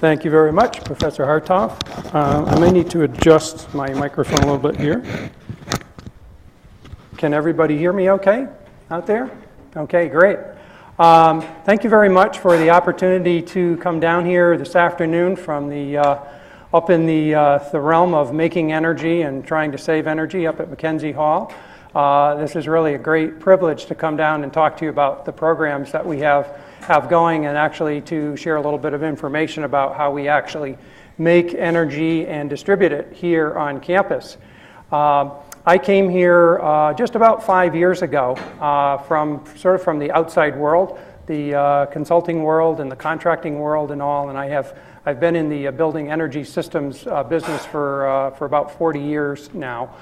Thank you very much, Professor Hartoff. I may need to adjust my microphone a little bit here. Can everybody hear me okay out there? Okay, great. Thank you very much for the opportunity to come down here this afternoon from the up in the realm of making energy and trying to save energy up at Mackenzie Hall. This is really a great privilege to come down and talk to you about the programs that we have going, and actually to share a little bit of information about how we actually make energy and distribute it here on campus. I came here just about 5 years ago from the outside world, the consulting world and the contracting world and all, and I've been in the building energy systems business for about 40 years now.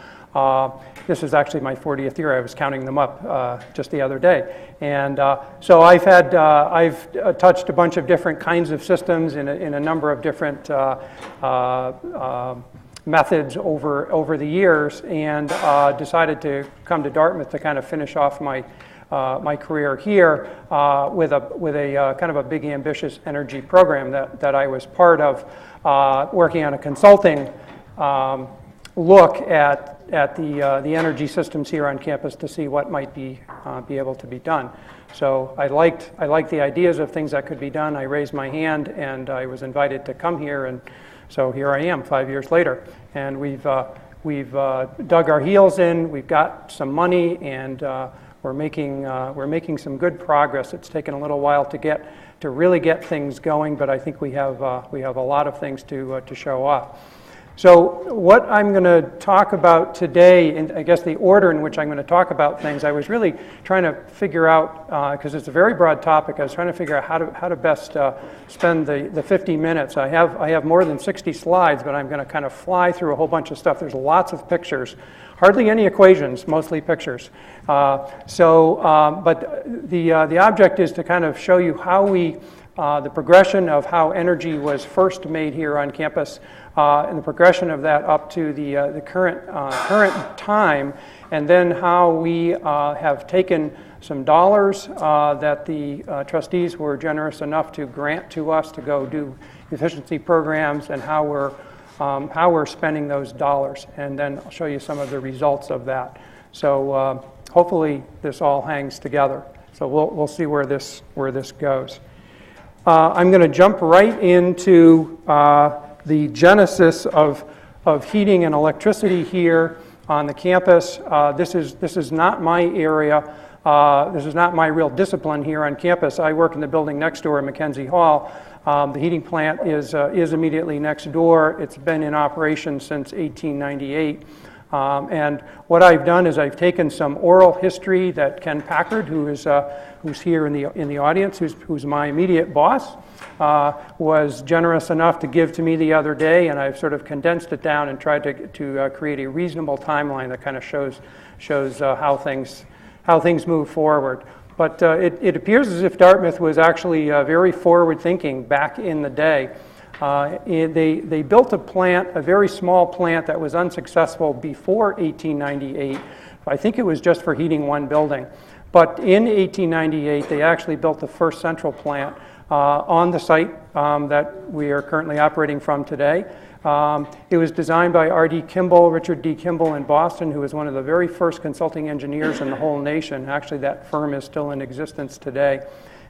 This is actually my 40th year. I was counting them up just the other day, and so I've touched a bunch of different kinds of systems in a number of different methods over the years, and decided to come to Dartmouth to kind of finish off my career here with a kind of a big ambitious energy program that I was part of, working on a consulting look at the energy systems here on campus to see what might be able to be done. So I liked the ideas of things that could be done. I raised my hand and I was invited to come here, and so here I am 5 years later, and we've dug our heels in. We've got some money, and we're making some good progress. It's taken a little while to really get things going, but I think we have a lot of things to show off. So what I'm going to talk about today, and I guess the order in which I'm going to talk about things, I was really trying to figure out, because it's a very broad topic, I was trying to figure out how to best spend the 50 minutes. I have more than 60 slides, but I'm going to kind of fly through a whole bunch of stuff. There's lots of pictures, hardly any equations, mostly pictures. But the object is to kind of show you how the progression of how energy was first made here on campus, and the progression of that up to the current time, and then how we have taken some dollars that the trustees were generous enough to grant to us to go do efficiency programs, and how we're spending those dollars, and then I'll show you some of the results of that. So hopefully this all hangs together. So we'll see where this goes. I'm going to jump right into the genesis of heating and electricity here on the campus. This is not my area. This is not my real discipline here on campus. I work in the building next door at Mackenzie Hall. The heating plant is immediately next door. It's been in operation since 1898. And what I've done is I've taken some oral history that Ken Packard, who's here in the audience, who's my immediate boss, was generous enough to give to me the other day, and I've sort of condensed it down and tried to create a reasonable timeline that kind of shows how things move forward. But it appears as if Dartmouth was actually very forward-thinking back in the day. They built a very small plant that was unsuccessful before 1898. I think it was just for heating one building. But in 1898, they actually built the first central plant on the site that we are currently operating from today. It was designed by R.D. Kimball, Richard D. Kimball in Boston, who was one of the very first consulting engineers in the whole nation. Actually, that firm is still in existence today.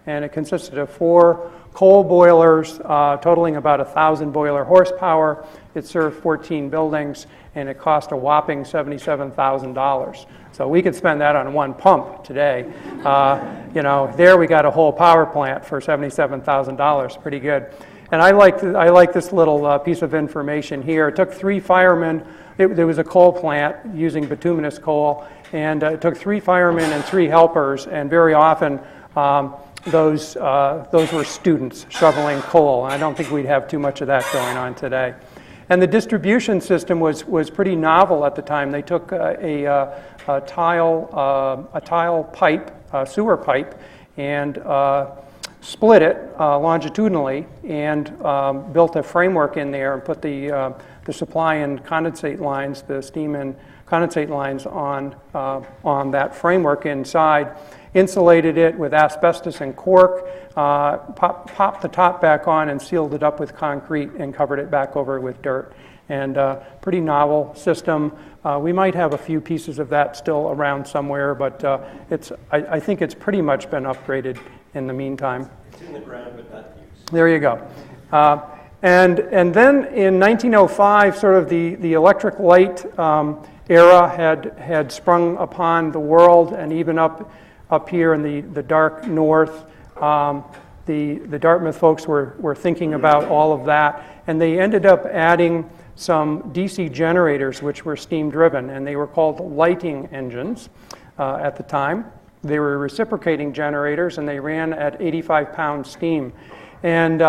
And it consisted of 4 coal boilers totaling about 1,000 boiler horsepower. It served 14 buildings, and it cost a whopping $77,000. So we could spend that on one pump today. There we got a whole power plant for $77,000. Pretty good. And I like this little piece of information here. It took 3 firemen. There was a coal plant using bituminous coal, and it took 3 firemen and 3 helpers, and very often those were students shoveling coal. And I don't think we'd have too much of that going on today. And the distribution system was pretty novel at the time. They took a tile pipe, a sewer pipe, and split it longitudinally, and built a framework in there, and put the supply and condensate lines, the steam and condensate lines on that framework inside. insulated it with asbestos and cork, popped the top back on and sealed it up with concrete and covered it back over with dirt. And pretty novel system. We might have a few pieces of that still around somewhere, but I think it's pretty much been upgraded in the meantime. It's in the ground but not used. There you go. And then in 1905, sort of the electric light era had sprung upon the world, and even up here in the dark north, the Dartmouth folks were thinking about all of that, and they ended up adding some DC generators which were steam driven, and they were called lighting engines at the time. They were reciprocating generators, and they ran at 85-pound steam. And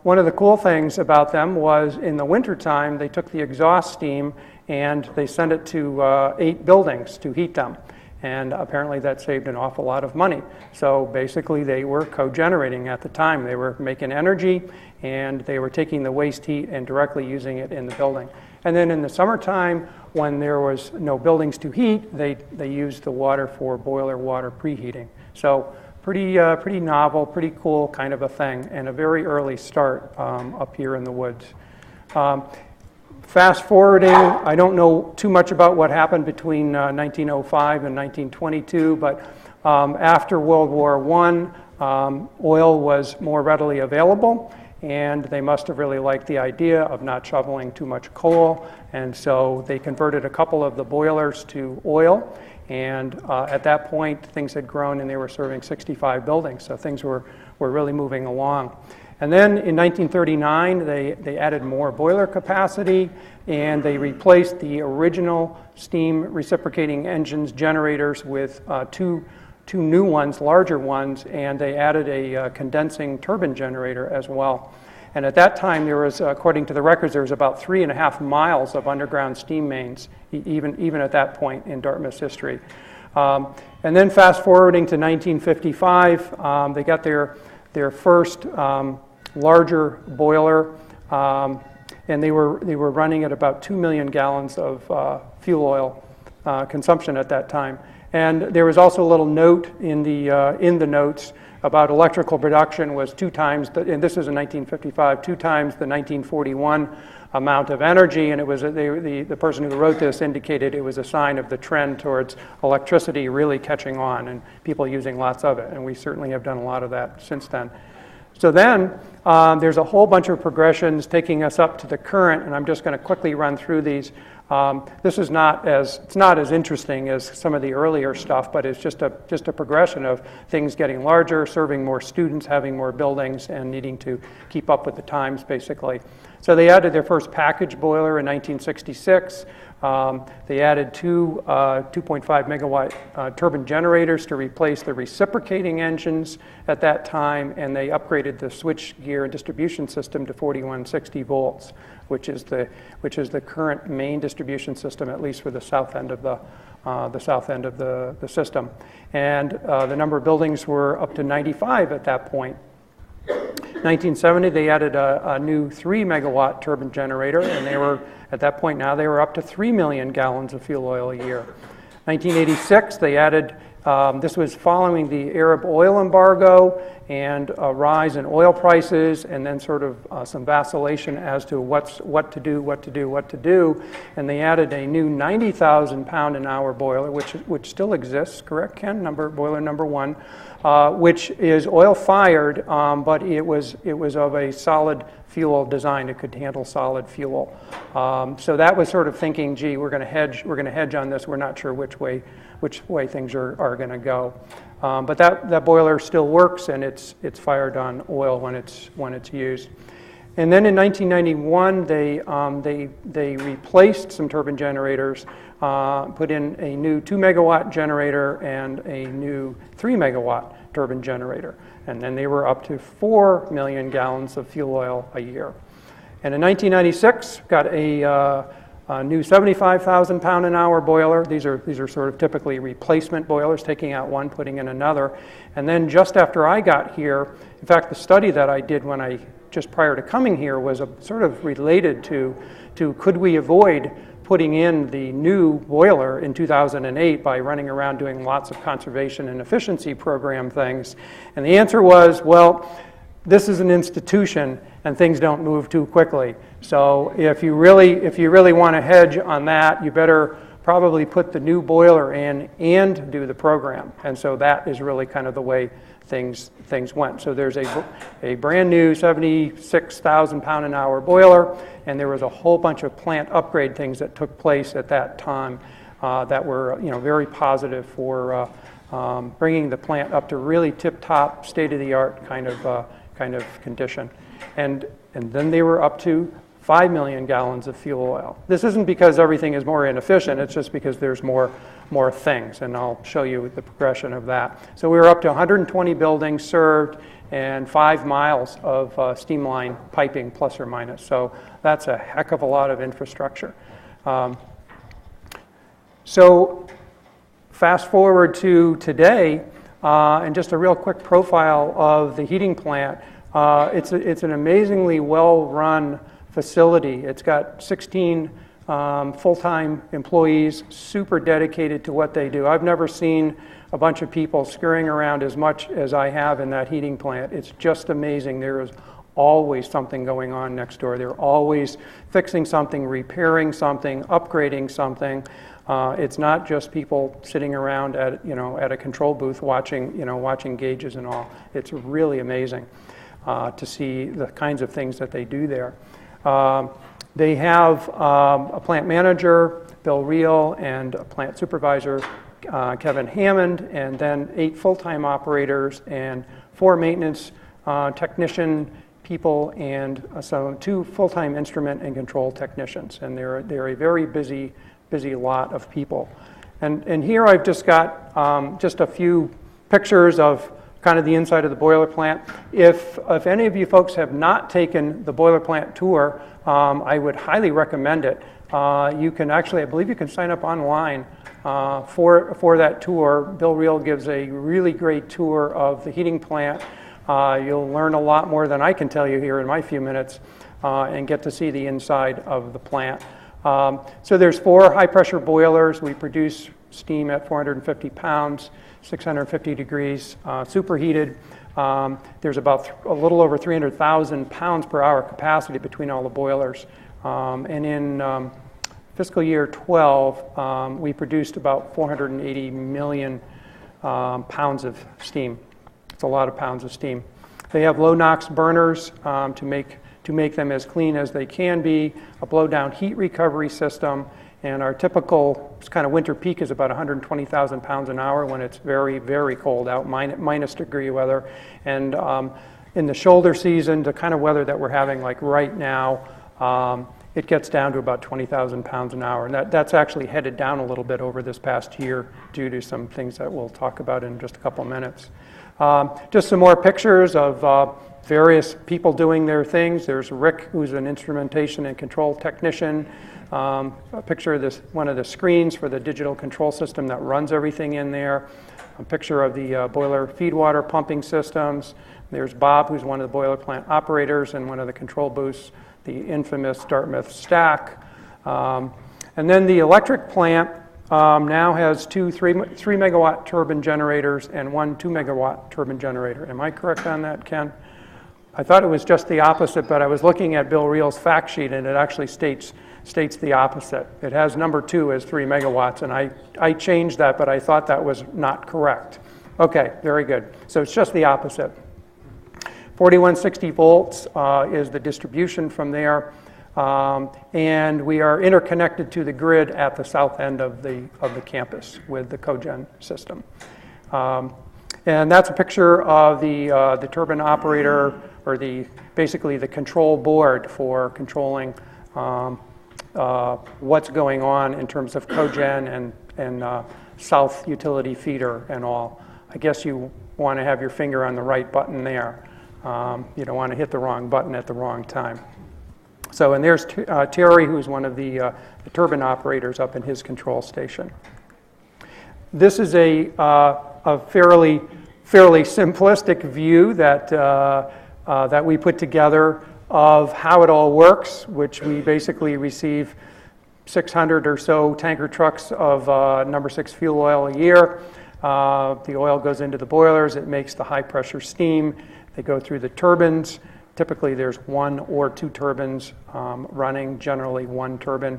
one of the cool things about them was in the wintertime, they took the exhaust steam and they sent it to 8 buildings to heat them. And apparently that saved an awful lot of money. So basically they were co-generating at the time. They were making energy and they were taking the waste heat and directly using it in the building. And then in the summertime, when there was no buildings to heat, they used the water for boiler water preheating. So pretty novel, pretty cool kind of a thing, and a very early start up here in the woods. Fast forwarding, I don't know too much about what happened between 1905 and 1922, but after World War I, oil was more readily available, and they must have really liked the idea of not shoveling too much coal, and so they converted a couple of the boilers to oil, and at that point things had grown and they were serving 65 buildings, so things were really moving along. And then in 1939, they added more boiler capacity, and they replaced the original steam reciprocating engines generators with two new ones, larger ones, and they added a condensing turbine generator as well. And at that time, there was, according to the records, there was about 3.5 miles of underground steam mains, even at that point in Dartmouth's history. And then fast forwarding to 1955, they got their first larger boiler, and they were running at about 2 million gallons of fuel oil consumption at that time. And there was also a little note in the notes about electrical production was 2 times, and this is in 1955, 2 times the 1941 amount of energy, and it was the person who wrote this indicated it was a sign of the trend towards electricity really catching on and people using lots of it, and we certainly have done a lot of that since then. So then there's a whole bunch of progressions taking us up to the current, and I'm just going to quickly run through these. This is not as interesting as some of the earlier stuff, but it's just a progression of things getting larger, serving more students, having more buildings, and needing to keep up with the times, basically. So they added their first package boiler in 1966. They added 2 2.5 megawatt turbine generators to replace the reciprocating engines at that time, and they upgraded the switch gear and distribution system to 4160 volts, which is the current main distribution system, at least for the south end of the system. And the number of buildings were up to 95 at that point. 1970, they added a new 3 megawatt turbine generator, and they were, at that point now, they were up to 3 million gallons of fuel oil a year. 1986, they added, this was following the Arab oil embargo and a rise in oil prices, and then sort of some vacillation as to what to do, and they added a new 90,000 pound an hour boiler, which still exists, correct, Ken? Boiler number 1. Which is oil fired, but it was of a solid fuel design. It could handle solid fuel. So that was sort of thinking, gee, we're going to hedge on this. We're not sure which way things are going to go. But that boiler still works, and it's fired on oil when it's used. And then in 1991, they replaced some turbine generators, put in a new 2 megawatt generator and a new 3 megawatt turbine generator. And then they were up to 4 million gallons of fuel oil a year. And in 1996, got a new 75,000 pound an hour boiler. These are sort of typically replacement boilers, taking out one, putting in another. And then just after I got here, in fact, the study that I did just prior to coming here was sort of related to could we avoid putting in the new boiler in 2008 by running around doing lots of conservation and efficiency program things. And the answer was, well, this is an institution and things don't move too quickly. So if you really want to hedge on that, you better probably put the new boiler in and do the program. And so that is really kind of the way things went. So there's a brand new 76,000 pound an hour boiler, and there was a whole bunch of plant upgrade things that took place at that time that were very positive for bringing the plant up to really tip-top, state-of-the-art kind of condition. And then they were up to 5 million gallons of fuel oil. This isn't because everything is more inefficient, it's just because there's more things, and I'll show you the progression of that. So we were up to 120 buildings served and 5 miles of steam line piping, plus or minus. So that's a heck of a lot of infrastructure. So fast forward to today, and just a real quick profile of the heating plant. It's an amazingly well-run facility. It's got 16 full-time employees, super dedicated to what they do. I've never seen a bunch of people scurrying around as much as I have in that heating plant. It's just amazing. There is always something going on next door. They're always fixing something, repairing something, upgrading something. It's not just people sitting around at a control booth watching gauges and all. It's really amazing to see the kinds of things that they do there. They have a plant manager, Bill Reel, and a plant supervisor, Kevin Hammond, and then 8 full-time operators and 4 maintenance technician people, and so 2 full-time instrument and control technicians. And they're a very busy lot of people. And here I've just got just a few pictures of kind of the inside of the boiler plant. If any of you folks have not taken the boiler plant tour, I would highly recommend it. You can actually, I believe you can sign up online for that tour. Bill Reel gives a really great tour of the heating plant. You'll learn a lot more than I can tell you here in my few minutes and get to see the inside of the plant. So there's 4 high-pressure boilers. We produce steam at 450 pounds, 650 degrees, superheated. There's about a little over 300,000 pounds per hour capacity between all the boilers. And in fiscal year 12, we produced about 480 million pounds of steam. It's a lot of pounds of steam. They have low NOx burners to make them as clean as they can be, a blow-down heat recovery system, and our typical kind of winter peak is about 120,000 pounds an hour when it's very, very cold out, minus degree weather. And in the shoulder season, the kind of weather that we're having like right now, it gets down to about 20,000 pounds an hour. And that's actually headed down a little bit over this past year due to some things that we'll talk about in just a couple of minutes. Just some more pictures of various people doing their things. There's Rick, who's an instrumentation and control technician. A picture of one of the screens for the digital control system that runs everything in there. A picture of the boiler feed water pumping systems. There's Bob, who's one of the boiler plant operators and one of the control booths, the infamous Dartmouth stack. And then the electric plant now has 2 3 megawatt turbine generators and 1 2 megawatt turbine generator. Am I correct on that, Ken? I thought it was just the opposite, but I was looking at Bill Reel's fact sheet, and it actually states the opposite. It has number 2 as 3 megawatts, and I changed that, but I thought that was not correct. Okay, very good. So it's just the opposite. 4160 volts is the distribution from there, and we are interconnected to the grid at the south end of the campus with the CoGen system. And that's a picture of the turbine operator, or basically the control board for controlling what's going on in terms of CoGen and south utility feeder and all. I guess you want to have your finger on the right button there. You don't want to hit the wrong button at the wrong time. So, and there's Terry, who's one of the turbine operators up in his control station. This is a fairly simplistic view that we put together of how it all works, which we basically receive 600 or so tanker trucks of number 6 fuel oil a year. The oil goes into the boilers. It makes the high pressure steam. They go through the turbines. Typically there's 1 or 2 turbines running, generally 1 turbine.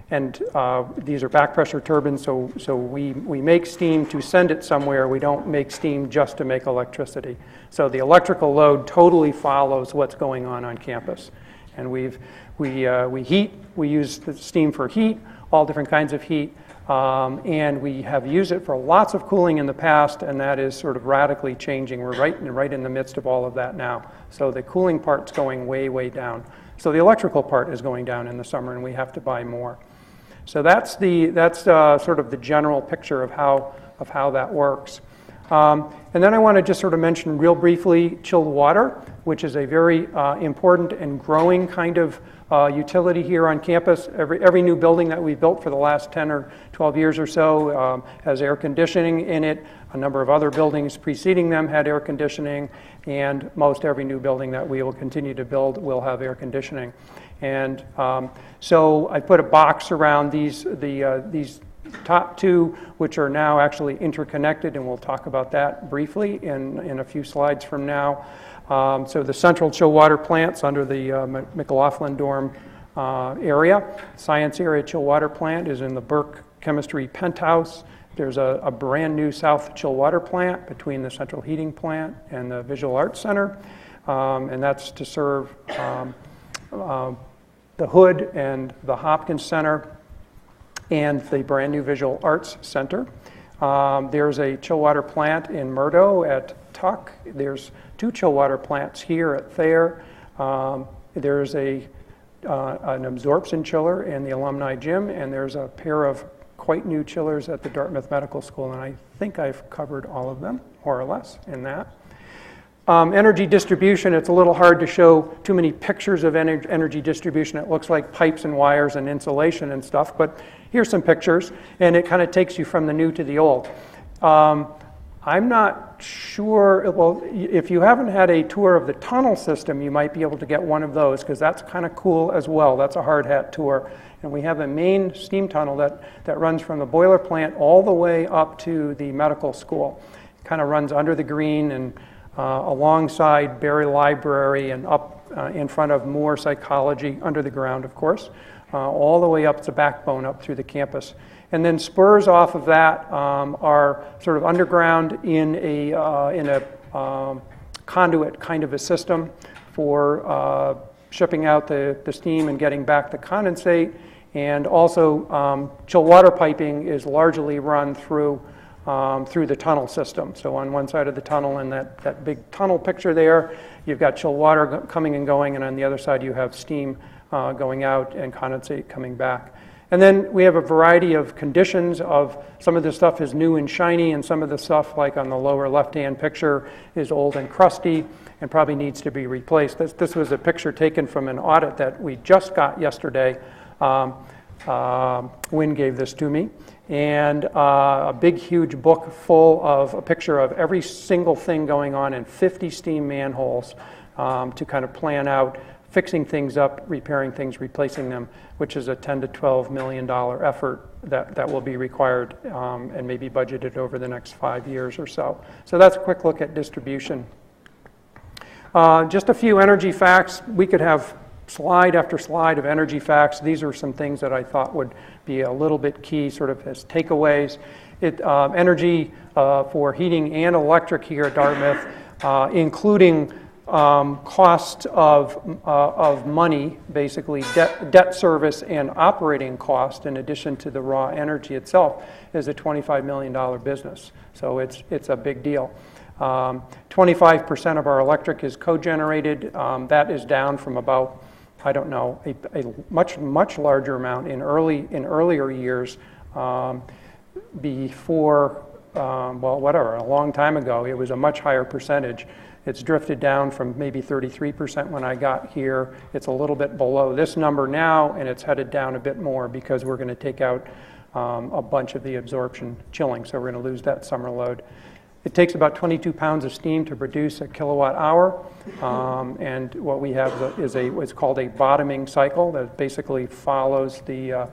These are back pressure turbines, so we make steam to send it somewhere. We don't make steam just to make electricity. So the electrical load totally follows what's going on campus. And we heat, we use the steam for heat, all different kinds of heat, and we have used it for lots of cooling in the past, and that is sort of radically changing. We're right in the midst of all of that now. So the cooling part's going way, way down. So the electrical part is going down in the summer, and we have to buy more. So that's sort of the general picture of how that works. And then I want to just sort of mention real briefly chilled water, which is a very important and growing kind of utility here on campus. Every new building that we've built for the last 10 or 12 years or so has air conditioning in it. A number of other buildings preceding them had air conditioning, and most every new building that we will continue to build will have air conditioning. And so I put a box around these top 2, which are now actually interconnected, and we'll talk about that briefly in a few slides from now. So the central chill water plant's under the McLaughlin dorm area. Science area chill water plant is in the Burke chemistry penthouse. There's a brand new south chill water plant between the central heating plant and the Visual Arts Center, and that's to serve the Hood and the Hopkins Center and the brand new Visual Arts Center. There's a chill water plant in Murdo at Tuck. There's 2 chill water plants here at Thayer. There's an absorption chiller in the alumni gym, and there's a pair of quite new chillers at the Dartmouth Medical School, and I think I've covered all of them, more or less, in that. Energy distribution, it's a little hard to show too many pictures of energy distribution. It looks like pipes and wires and insulation and stuff, but here's some pictures, and it kind of takes you from the new to the old. I'm not sure, well, if you haven't had a tour of the tunnel system, you might be able to get one of those, because that's kind of cool as well. That's a hard hat tour. And we have a main steam tunnel that runs from the boiler plant all the way up to the medical school. It kind of runs under the green and alongside Berry Library and up in front of Moore Psychology, under the ground, of course, all the way up the backbone up through the campus. And then spurs off of that are sort of underground in a conduit kind of a system for shipping out the steam and getting back the condensate. And also chill water piping is largely run through the tunnel system. So on one side of the tunnel, in that big tunnel picture there, you've got chill water coming and going, and on the other side you have steam going out and condensate coming back. And then we have a variety of conditions of some of the stuff is new and shiny, and some of the stuff, like on the lower left-hand picture, is old and crusty and probably needs to be replaced. This was a picture taken from an audit that we just got yesterday. Wynn gave this to me. And a big, huge book full of a picture of every single thing going on in 50 steam manholes to kind of plan out fixing things up, repairing things, replacing them, which is a $10 to $12 million effort that will be required and maybe budgeted over the next 5 years or so. So that's a quick look at distribution. Just a few energy facts. We could have slide after slide of energy facts. These are some things that I thought would be a little bit key sort of as takeaways. Energy for heating and electric here at Dartmouth, including cost of money, basically debt service and operating cost, in addition to the raw energy itself, is a $25 million business. So it's a big deal. 25% of our electric is co-generated. That is down from about, I don't know, a much larger amount in earlier years. Before, well, whatever, a long time ago, it was a much higher percentage. It's drifted down from maybe 33% when I got here. It's a little bit below this number now, and it's headed down a bit more because we're going to take out a bunch of the absorption chilling, so we're going to lose that summer load. It takes about 22 pounds of steam to produce a kilowatt hour, and what we have is what's called a bottoming cycle that basically follows the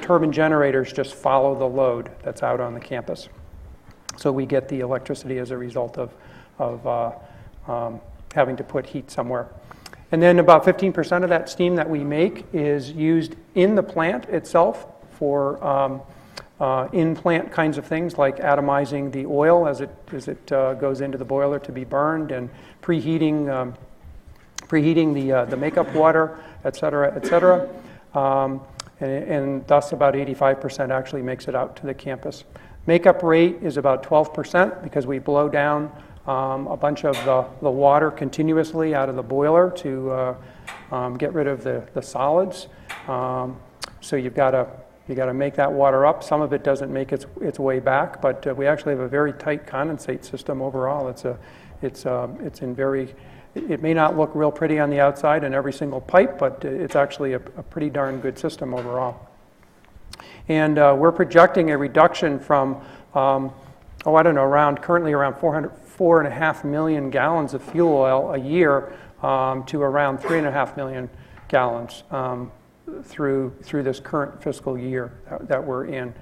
turbine generators just follow the load that's out on the campus. So we get the electricity as a result of having to put heat somewhere. And then about 15% of that steam that we make is used in the plant itself for in-plant kinds of things like atomizing the oil as it goes into the boiler to be burned, and preheating the makeup water, et cetera, et cetera. And thus about 85% actually makes it out to the campus. Makeup rate is about 12% because we blow down a bunch of the water continuously out of the boiler to get rid of the solids. So you've got to make that water up. Some of it doesn't make its way back, but we actually have a very tight condensate system overall. It may not look real pretty on the outside in every single pipe, but it's actually a pretty darn good system overall. And we're projecting a reduction from, currently around 4.5 million gallons of fuel oil a year to around 3.5 million gallons through this current fiscal year that we're in.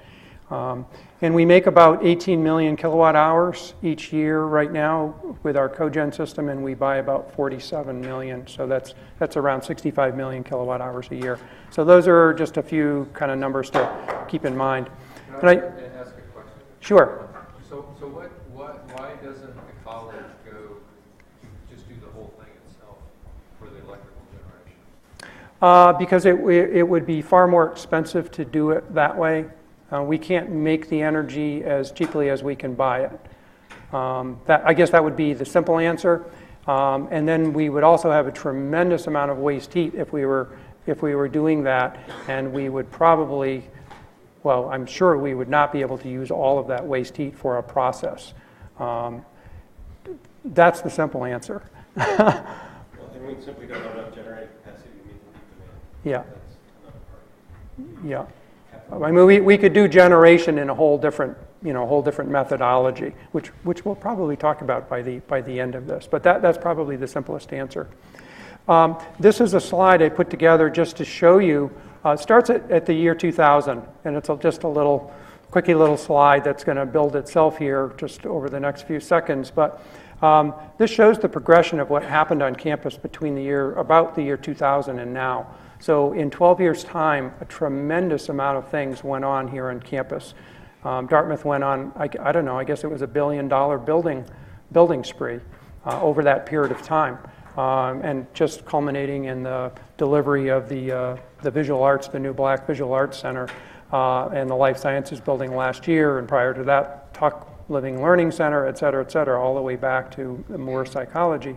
And we make about 18 million kilowatt hours each year right now with our CoGen system, and we buy about 47 million. So that's around 65 million kilowatt hours a year. So those are just a few kind of numbers to keep in mind. Can I ask a question? Sure. So why doesn't the college go just do the whole thing itself for the electrical generation? Because it would be far more expensive to do it that way. We can't make the energy as cheaply as we can buy it. I guess that would be the simple answer. And then we would also have a tremendous amount of waste heat if we were doing that, and we would probably, well, I'm sure we would not be able to use all of that waste heat for a process. That's the simple answer. Well, and we simply don't have enough generating capacity to meet the heat demand. Yeah. That's another part. Yeah. I mean, we could do generation in a whole different methodology, which we'll probably talk about by the end of this. But that's probably the simplest answer. This is a slide I put together just to show you. It starts at the year 2000, and it's just a quickie little slide that's going to build itself here just over the next few seconds. But this shows the progression of what happened on campus between about the year 2000 and now. So in 12 years' time, a tremendous amount of things went on here on campus. Dartmouth went on, I don't know, I guess it was $1 billion building spree over that period of time. And just culminating in the delivery of the visual arts, the new Black Visual Arts Center, and the Life Sciences building last year, and prior to that, Tuck Living Learning Center, et cetera, all the way back to more psychology.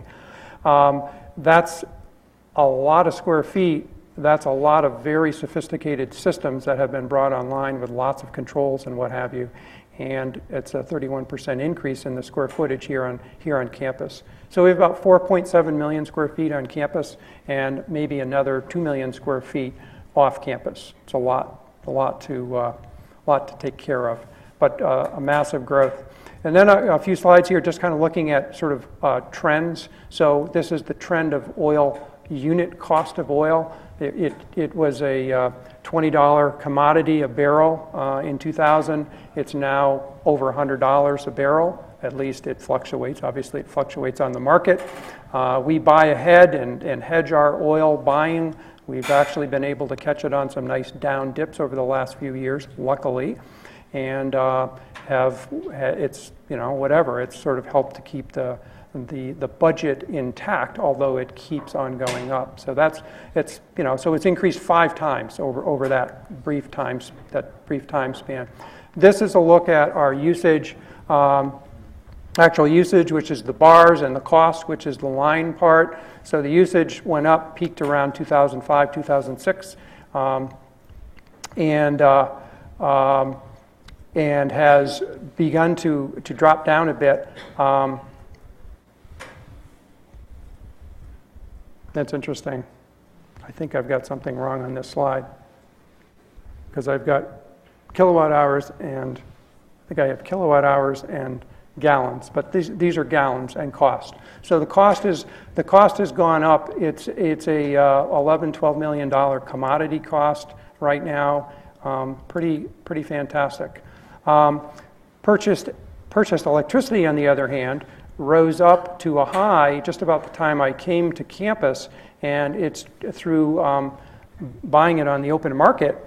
That's a lot of square feet. That's a lot of very sophisticated systems that have been brought online with lots of controls and what have you. And it's a 31% increase in the square footage here on campus. So we have about 4.7 million square feet on campus and maybe another 2 million square feet off campus. It's a lot to take care of, but a massive growth. And then a few slides here just kind of looking at sort of trends. So this is the trend of oil, unit cost of oil. It was a $20 commodity a barrel in 2000. It's now over $100 a barrel. At least it fluctuates. Obviously, it fluctuates on the market. We buy ahead and hedge our oil buying. We've actually been able to catch it on some nice down dips over the last few years, luckily, and it's it's sort of helped to keep the budget intact, although it keeps on going up. So so it's increased 5 times over that brief time span. This is a look at our usage, actual usage, which is the bars, and the cost, which is the line part. So the usage went up, peaked around 2005, 2006, and has begun to drop down a bit. That's interesting. I think I've got something wrong on this slide because I've got kilowatt hours, and I think I have kilowatt hours and gallons, but these are gallons and cost. So the cost has gone up. It's a $11-12 million commodity cost right now. Pretty fantastic. Purchased electricity, on the other hand, rose up to a high just about the time I came to campus, and it's through buying it on the open market,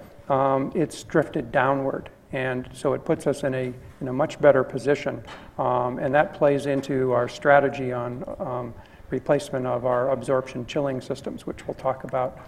it's drifted downward. And so it puts us in a much better position. And that plays into our strategy on replacement of our absorption chilling systems, which we'll talk about.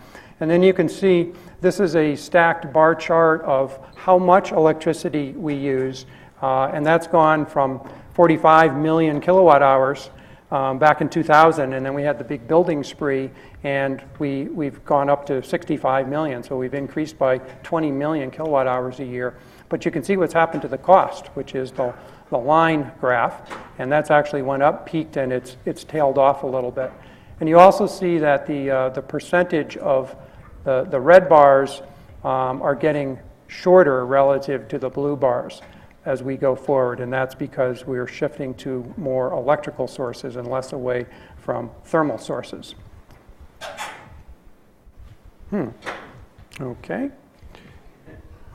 And then you can see this is a stacked bar chart of how much electricity we use. And that's gone from 45 million kilowatt hours back in 2000, and then we had the big building spree, and we've gone up to 65 million. So we've increased by 20 million kilowatt hours a year. But you can see what's happened to the cost, which is the line graph, and that's actually went up, peaked, and it's tailed off a little bit. And you also see that the percentage of the red bars are getting shorter relative to the blue bars as we go forward, and that's because we're shifting to more electrical sources and less away from thermal sources. Okay.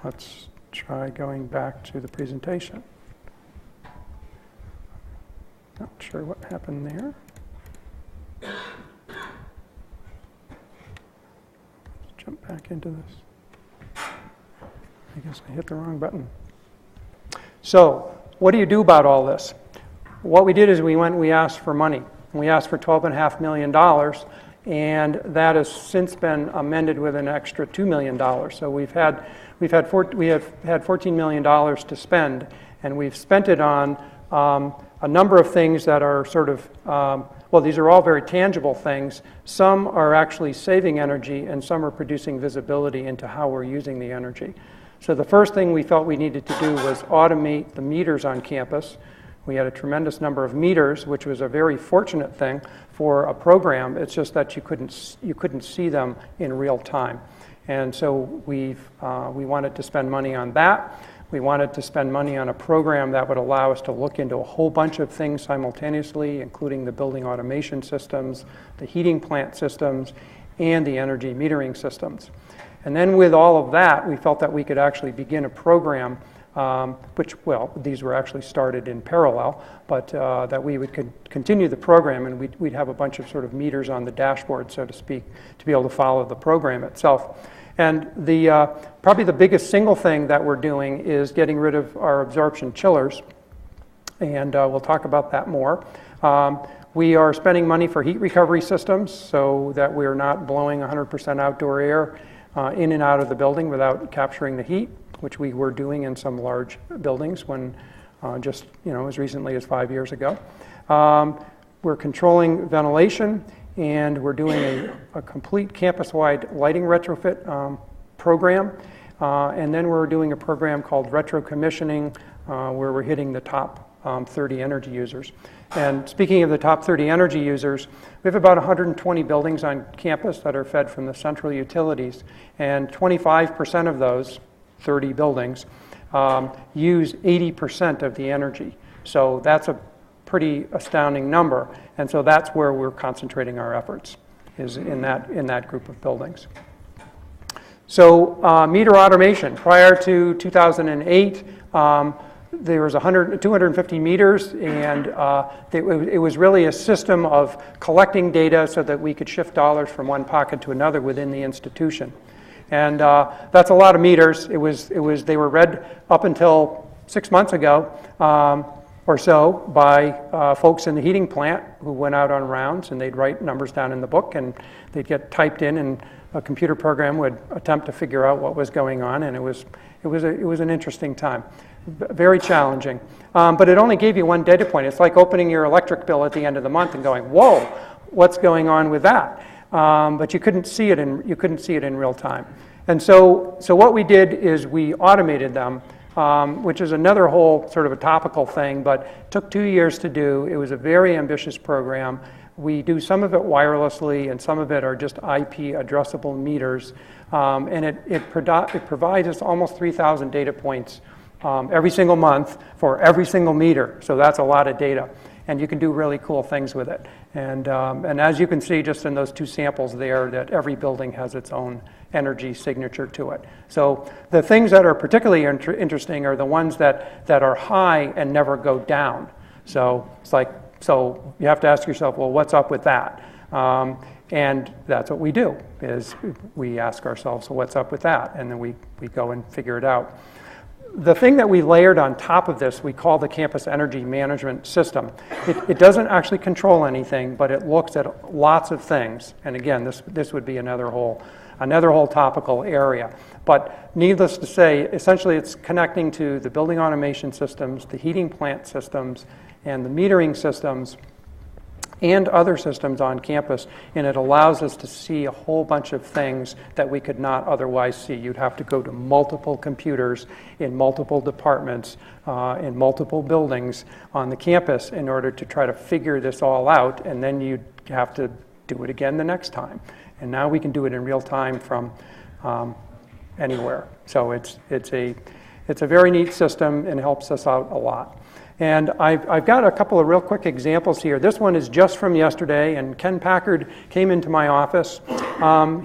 Let's try going back to the presentation. Not sure what happened there. Let's jump back into this. I guess I hit the wrong button. So, what do you do about all this? What we did is we asked for money. We asked for $12.5 million, and that has since been amended with an extra $2 million. So we have had $14 million to spend, and we've spent it on a number of things that are sort of, well, these are all very tangible things. Some are actually saving energy, and some are producing visibility into how we're using the energy. So the first thing we felt we needed to do was automate the meters on campus. We had a tremendous number of meters, which was a very fortunate thing for a program. It's just that you couldn't see them in real time. And so we wanted to spend money on that. We wanted to spend money on a program that would allow us to look into a whole bunch of things simultaneously, including the building automation systems, the heating plant systems, and the energy metering systems. And then with all of that, we felt that we could actually begin a program, which, well, these were actually started in parallel, but that we would continue the program, and we'd have a bunch of sort of meters on the dashboard, so to speak, to be able to follow the program itself. And probably the biggest single thing that we're doing is getting rid of our absorption chillers, and we'll talk about that more. We are spending money for heat recovery systems so that we're not blowing 100% outdoor air in and out of the building without capturing the heat, which we were doing in some large buildings when just as recently as 5 years ago. We're controlling ventilation, and we're doing a complete campus-wide lighting retrofit program. And then we're doing a program called retro commissioning, where we're hitting the top 30 energy users. And speaking of the top 30 energy users, we have about 120 buildings on campus that are fed from the central utilities, and 25% of those 30 buildings use 80% of the energy. So that's a pretty astounding number, and so that's where we're concentrating our efforts, is in that group of buildings. So meter automation. Prior to 2008, there was 250 meters, and it was really a system of collecting data so that we could shift dollars from one pocket to another within the institution. And that's a lot of meters. They were read up until 6 months ago or so by folks in the heating plant who went out on rounds, and they'd write numbers down in the book, and they'd get typed in, and a computer program would attempt to figure out what was going on, and it was an interesting time. Very challenging, but it only gave you one data point. It's like opening your electric bill at the end of the month and going, "Whoa, what's going on with that?" But you couldn't see it in real time. And so what we did is we automated them, which is another whole sort of a topical thing, but took 2 years to do. It was a very ambitious program. We do some of it wirelessly, and some of it are just IP addressable meters, and it provides us almost 3,000 data points every single month for every single meter. So that's a lot of data. And you can do really cool things with it. And as you can see just in those two samples there, that every building has its own energy signature to it. So the things that are particularly interesting are the ones that are high and never go down. So it's like, so you have to ask yourself, well, what's up with that? And that's what we do, is we ask ourselves, well, what's up with that? And then we go and figure it out. The thing that we layered on top of this, we call the campus energy management system. It doesn't actually control anything, but it looks at lots of things. And again, this would be another whole topical area. But needless to say, essentially it's connecting to the building automation systems, the heating plant systems, and the metering systems, and other systems on campus, and it allows us to see a whole bunch of things that we could not otherwise see. You'd have to go to multiple computers in multiple departments, in multiple buildings on the campus in order to try to figure this all out, and then you'd have to do it again the next time. And now we can do it in real time from anywhere. So it's a very neat system and helps us out a lot. And I've got a couple of real quick examples here. This one is just from yesterday, and Ken Packard came into my office.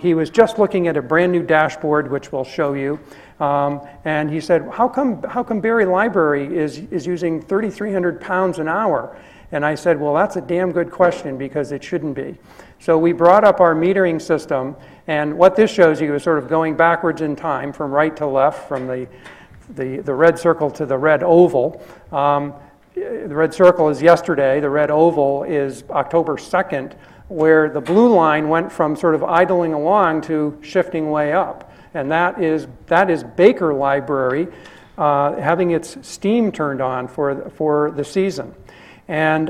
He was just looking at a brand new dashboard, which we'll show you. And he said, how come Berry Library is using 3,300 pounds an hour? And I said, well, that's a damn good question, because it shouldn't be. So we brought up our metering system, and what this shows you is sort of going backwards in time from right to left, from the red circle to the red oval. The red circle is yesterday, the red oval is October 2nd, where the blue line went from sort of idling along to shifting way up. And that is Baker Library having its steam turned on for the season. And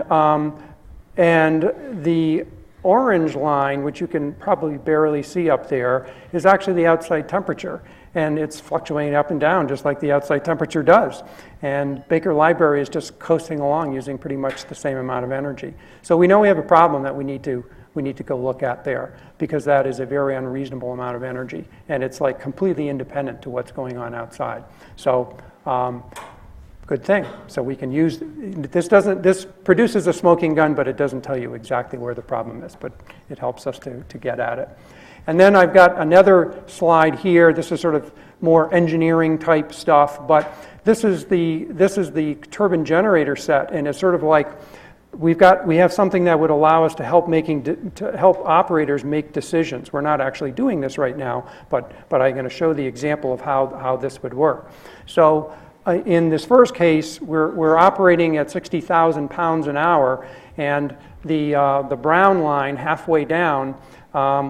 the orange line, which you can probably barely see up there, is actually the outside temperature. And it's fluctuating up and down just like the outside temperature does. And Baker Library is just coasting along using pretty much the same amount of energy. So we know we have a problem that we need to go look at there, because that is a very unreasonable amount of energy. And it's like completely independent to what's going on outside. So good thing. So we can use, this produces a smoking gun, but it doesn't tell you exactly where the problem is, but it helps us to get at it. And then I've got another slide here. This is sort of more engineering type stuff, but this is the turbine generator set, and it's sort of like we have something that would allow us to help operators make decisions. We're not actually doing this right now, but I'm going to show the example of how this would work. So in this first case, we're operating at 60,000 pounds an hour, and the brown line halfway down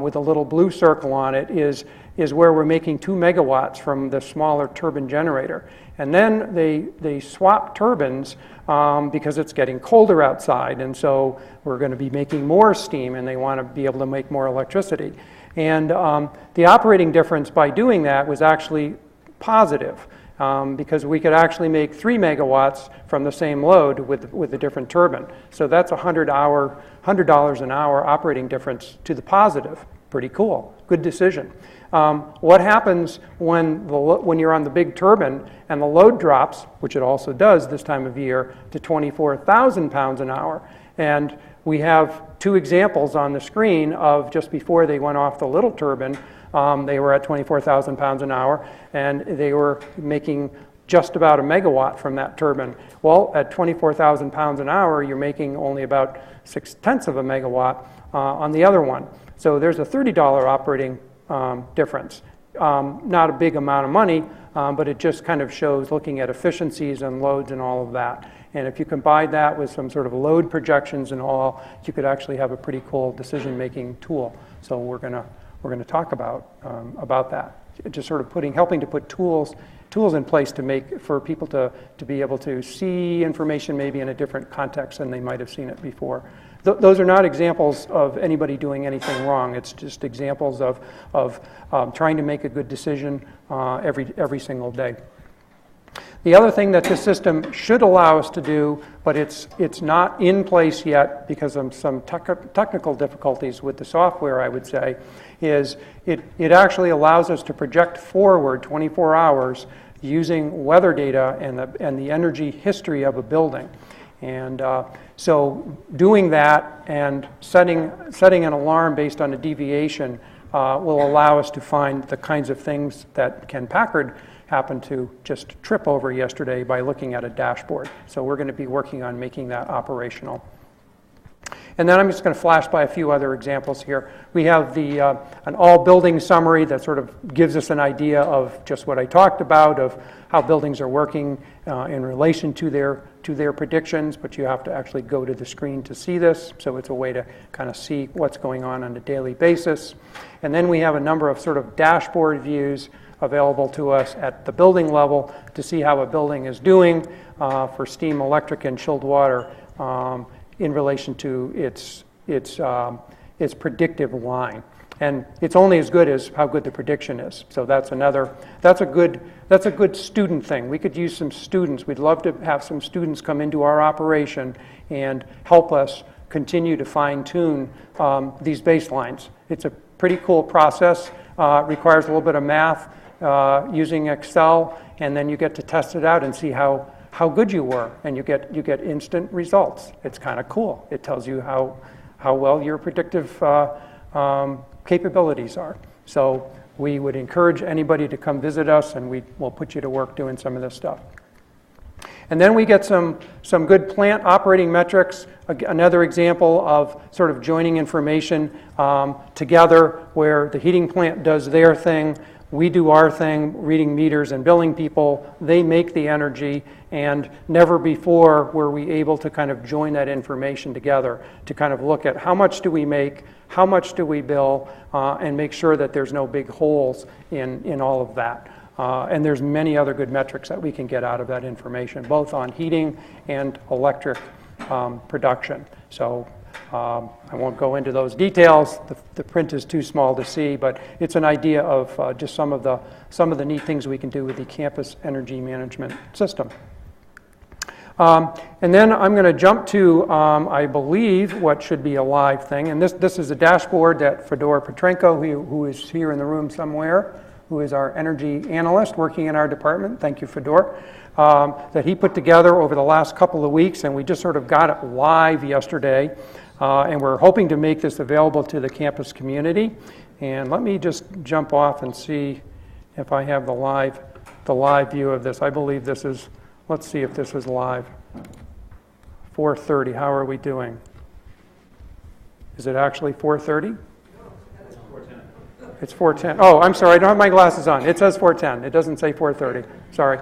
with a little blue circle on it is where we're making 2 megawatts from the smaller turbine generator. And then they swap turbines because it's getting colder outside, and so we're going to be making more steam, and they want to be able to make more electricity. And the operating difference by doing that was actually positive, because we could actually make 3 megawatts from the same load with a different turbine. So that's $100 an hour operating difference to the positive. Pretty cool. Good decision. What happens when you're on the big turbine and the load drops, which it also does this time of year, to 24,000 pounds an hour? And we have two examples on the screen of just before they went off the little turbine. They were at 24,000 pounds an hour, and they were making just about a megawatt from that turbine. Well, at 24,000 pounds an hour, you're making only about 0.6 of a megawatt on the other one. So there's a $30 operating difference. Not a big amount of money, but it just kind of shows looking at efficiencies and loads and all of that. And if you combine that with some sort of load projections and all, you could actually have a pretty cool decision-making tool. So we're going to talk about that. Just sort of helping to put tools in place for people to be able to see information maybe in a different context than they might have seen it before. Those are not examples of anybody doing anything wrong. It's just examples of trying to make a good decision every single day. The other thing that this system should allow us to do, but it's not in place yet because of some technical difficulties with the software, I would say, is it actually allows us to project forward 24 hours using weather data and the energy history of a building. And so doing that and setting an alarm based on a deviation will allow us to find the kinds of things that Ken Packard happened to just trip over yesterday by looking at a dashboard. So we're going to be working on making that operational. And then I'm just going to flash by a few other examples here. We have an all building summary that sort of gives us an idea of just what I talked about, of how buildings are working in relation to their predictions, but you have to actually go to the screen to see this. So it's a way to kind of see what's going on a daily basis. And then we have a number of sort of dashboard views available to us at the building level to see how a building is doing for steam, electric, and chilled water in relation to its predictive line. And it's only as good as how good the prediction is. So that's a good student thing. We could use some students. We'd love to have some students come into our operation and help us continue to fine-tune these baselines. It's a pretty cool process. Requires a little bit of math using Excel, and then you get to test it out and see how good you were, and you get instant results. It's kind of cool. It tells you how well your predictive capabilities are. So we would encourage anybody to come visit us, and we'll put you to work doing some of this stuff. And then we get some good plant operating metrics. Another example of sort of joining information together, where the heating plant does their thing, we do our thing, reading meters and billing people. They make the energy, and never before were we able to kind of join that information together to kind of look at how much do we make, how much do we bill, and make sure that there's no big holes in all of that. And there's many other good metrics that we can get out of that information, both on heating and electric production. So I won't go into those details. The print is too small to see, but it's an idea of just some of the neat things we can do with the campus energy management system. And then I'm going to jump to, I believe, what should be a live thing. And this is a dashboard that Fedor Petrenko, who is here in the room somewhere, who is our energy analyst working in our department. Thank you, Fedor. That he put together over the last couple of weeks, and we just sort of got it live yesterday. And we're hoping to make this available to the campus community. And let me just jump off and see if I have the live view of this. I believe this is, let's see if this is live. 4:30, how are we doing? Is it actually 4:30? It's 4:10. Oh, I'm sorry, I don't have my glasses on. It says 4:10. It doesn't say 4:30. Sorry.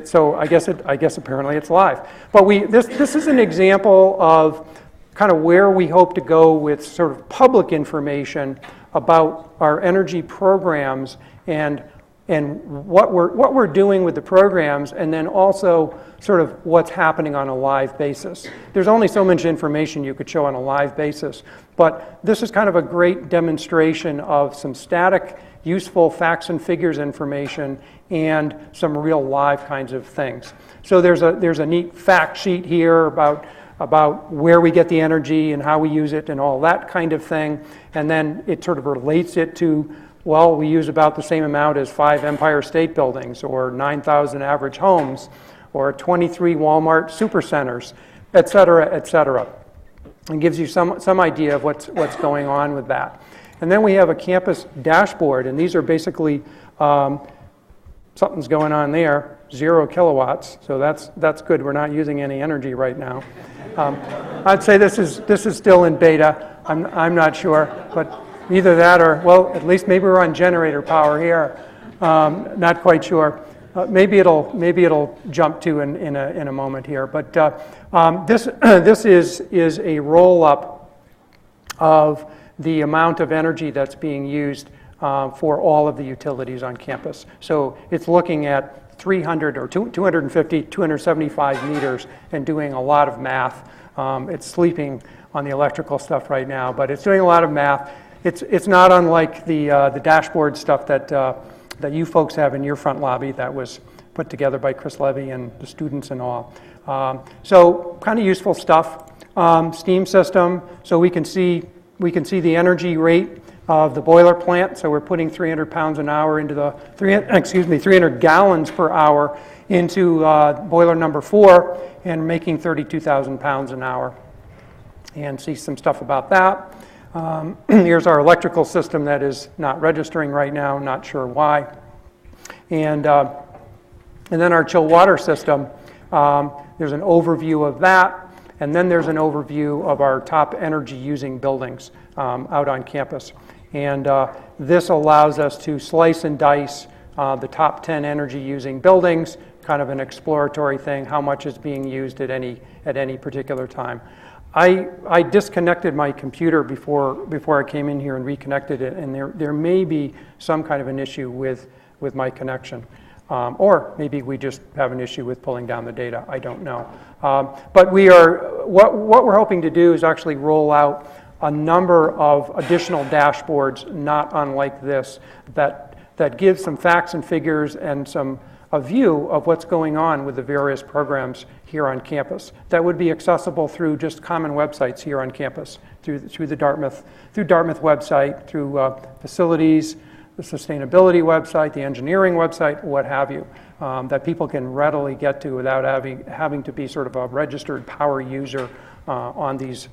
So I guess apparently it's live. But this is an example of kind of where we hope to go with sort of public information about our energy programs and what we're doing with the programs, and then also sort of what's happening on a live basis. There's only so much information you could show on a live basis, but this is kind of a great demonstration of some static, useful facts and figures information and some real live kinds of things. So there's a neat fact sheet here about where we get the energy and how we use it and all that kind of thing, and then it sort of relates it to, well, we use about the same amount as 5 Empire State Buildings, or 9,000 average homes, or 23 Walmart supercenters, et cetera, and gives you some idea of what's going on with that. And then we have a campus dashboard, and these are basically, something's going on there, 0 kilowatts, so that's good. We're not using any energy right now. I'd say this is still in beta. I'm not sure, but either that or, well, at least maybe we're on generator power here. Not quite sure. Maybe it'll jump to in a moment here. But this is a roll up of the amount of energy that's being used for all of the utilities on campus. So it's looking at 300 or 250, 275 meters and doing a lot of math. It's sleeping on the electrical stuff right now, but it's doing a lot of math. It's not unlike the dashboard stuff that you folks have in your front lobby that was put together by Chris Levy and the students and all. So kind of useful stuff. Steam system, so we can see the energy rate of the boiler plant. So we're putting 300 pounds an hour into the 300 gallons per hour into boiler number 4 and making 32,000 pounds an hour. And see some stuff about that. Here's our electrical system that is not registering right now, not sure why. And then our chill water system, there's an overview of that. And then there's an overview of our top energy using buildings out on campus. And this allows us to slice and dice the top 10 energy using buildings, kind of an exploratory thing, how much is being used at any particular time. I disconnected my computer before I came in here and reconnected it, and there may be some kind of an issue with my connection. Or maybe we just have an issue with pulling down the data, I don't know. But what we're hoping to do is actually roll out a number of additional dashboards, not unlike this, that give some facts and figures and a view of what's going on with the various programs here on campus that would be accessible through just common websites here on campus, through the Dartmouth website, through facilities, the sustainability website, the engineering website, what have you, that people can readily get to without having to be sort of a registered power user on these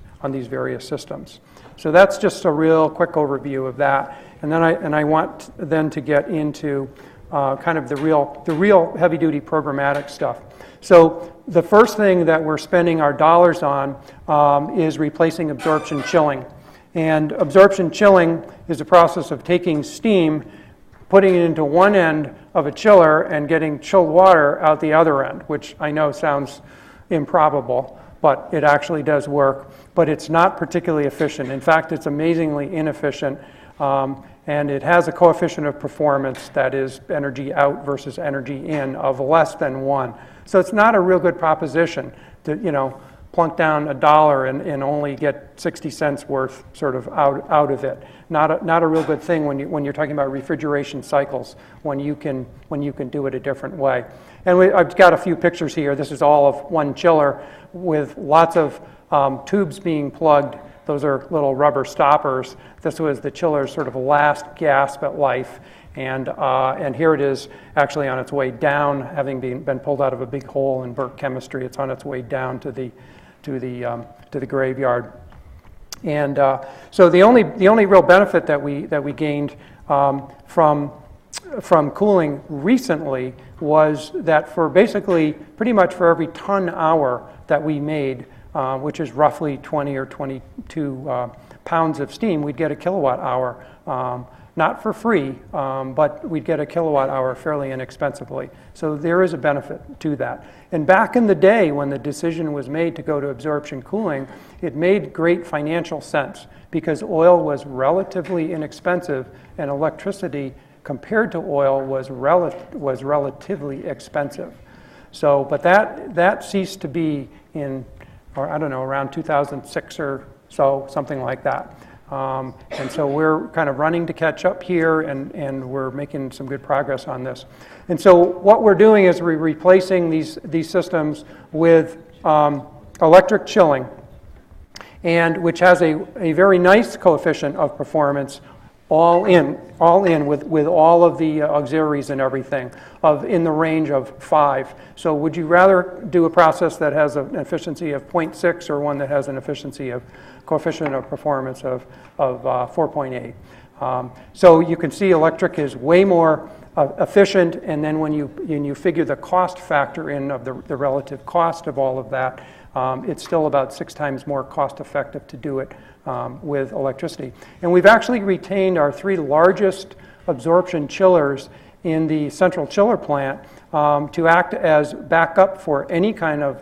various systems. So that's just a real quick overview of that. And then I want then to get into kind of the real heavy-duty programmatic stuff. So the first thing that we're spending our dollars on is replacing absorption chilling. And absorption chilling is a process of taking steam, putting it into one end of a chiller, and getting chilled water out the other end, which I know sounds improbable, but it actually does work. But it's not particularly efficient. In fact, it's amazingly inefficient. And it has a coefficient of performance that is energy out versus energy in of less than 1. So it's not a real good proposition to, plunk down $1 and only get 60 cents worth sort of out of it. Not a real good thing when you're talking about refrigeration cycles, when you can do it a different way. And I've got a few pictures here. This is all of one chiller with lots of tubes being plugged. Those are little rubber stoppers. This was the chiller's sort of last gasp at life. And here it is actually on its way down, having been pulled out of a big hole in Burke chemistry. It's on its way down to the graveyard. And so the only real benefit that we gained from cooling recently was that for basically pretty much for every ton hour that we made, which is roughly 20 or 22 pounds of steam, we'd get a kilowatt hour. Not for free, but we'd get a kilowatt hour fairly inexpensively. So there is a benefit to that. And back in the day when the decision was made to go to absorption cooling, it made great financial sense because oil was relatively inexpensive and electricity compared to oil was relatively expensive. So, but that ceased to be around 2006 or so, something like that. And so we're kind of running to catch up here, and we're making some good progress on this. And so what we're doing is we're replacing these systems with electric chilling, and which has a very nice coefficient of performance, all in with all of the auxiliaries and everything, in the range of 5. So would you rather do a process that has an efficiency of 0.6 or one that has an efficiency of coefficient of performance of 4.8? So you can see electric is way more efficient, and then when you figure the cost factor in of the relative cost of all of that, it's still about 6 times more cost effective to do it with electricity. And we've actually retained our 3 largest absorption chillers in the central chiller plant to act as backup for any kind of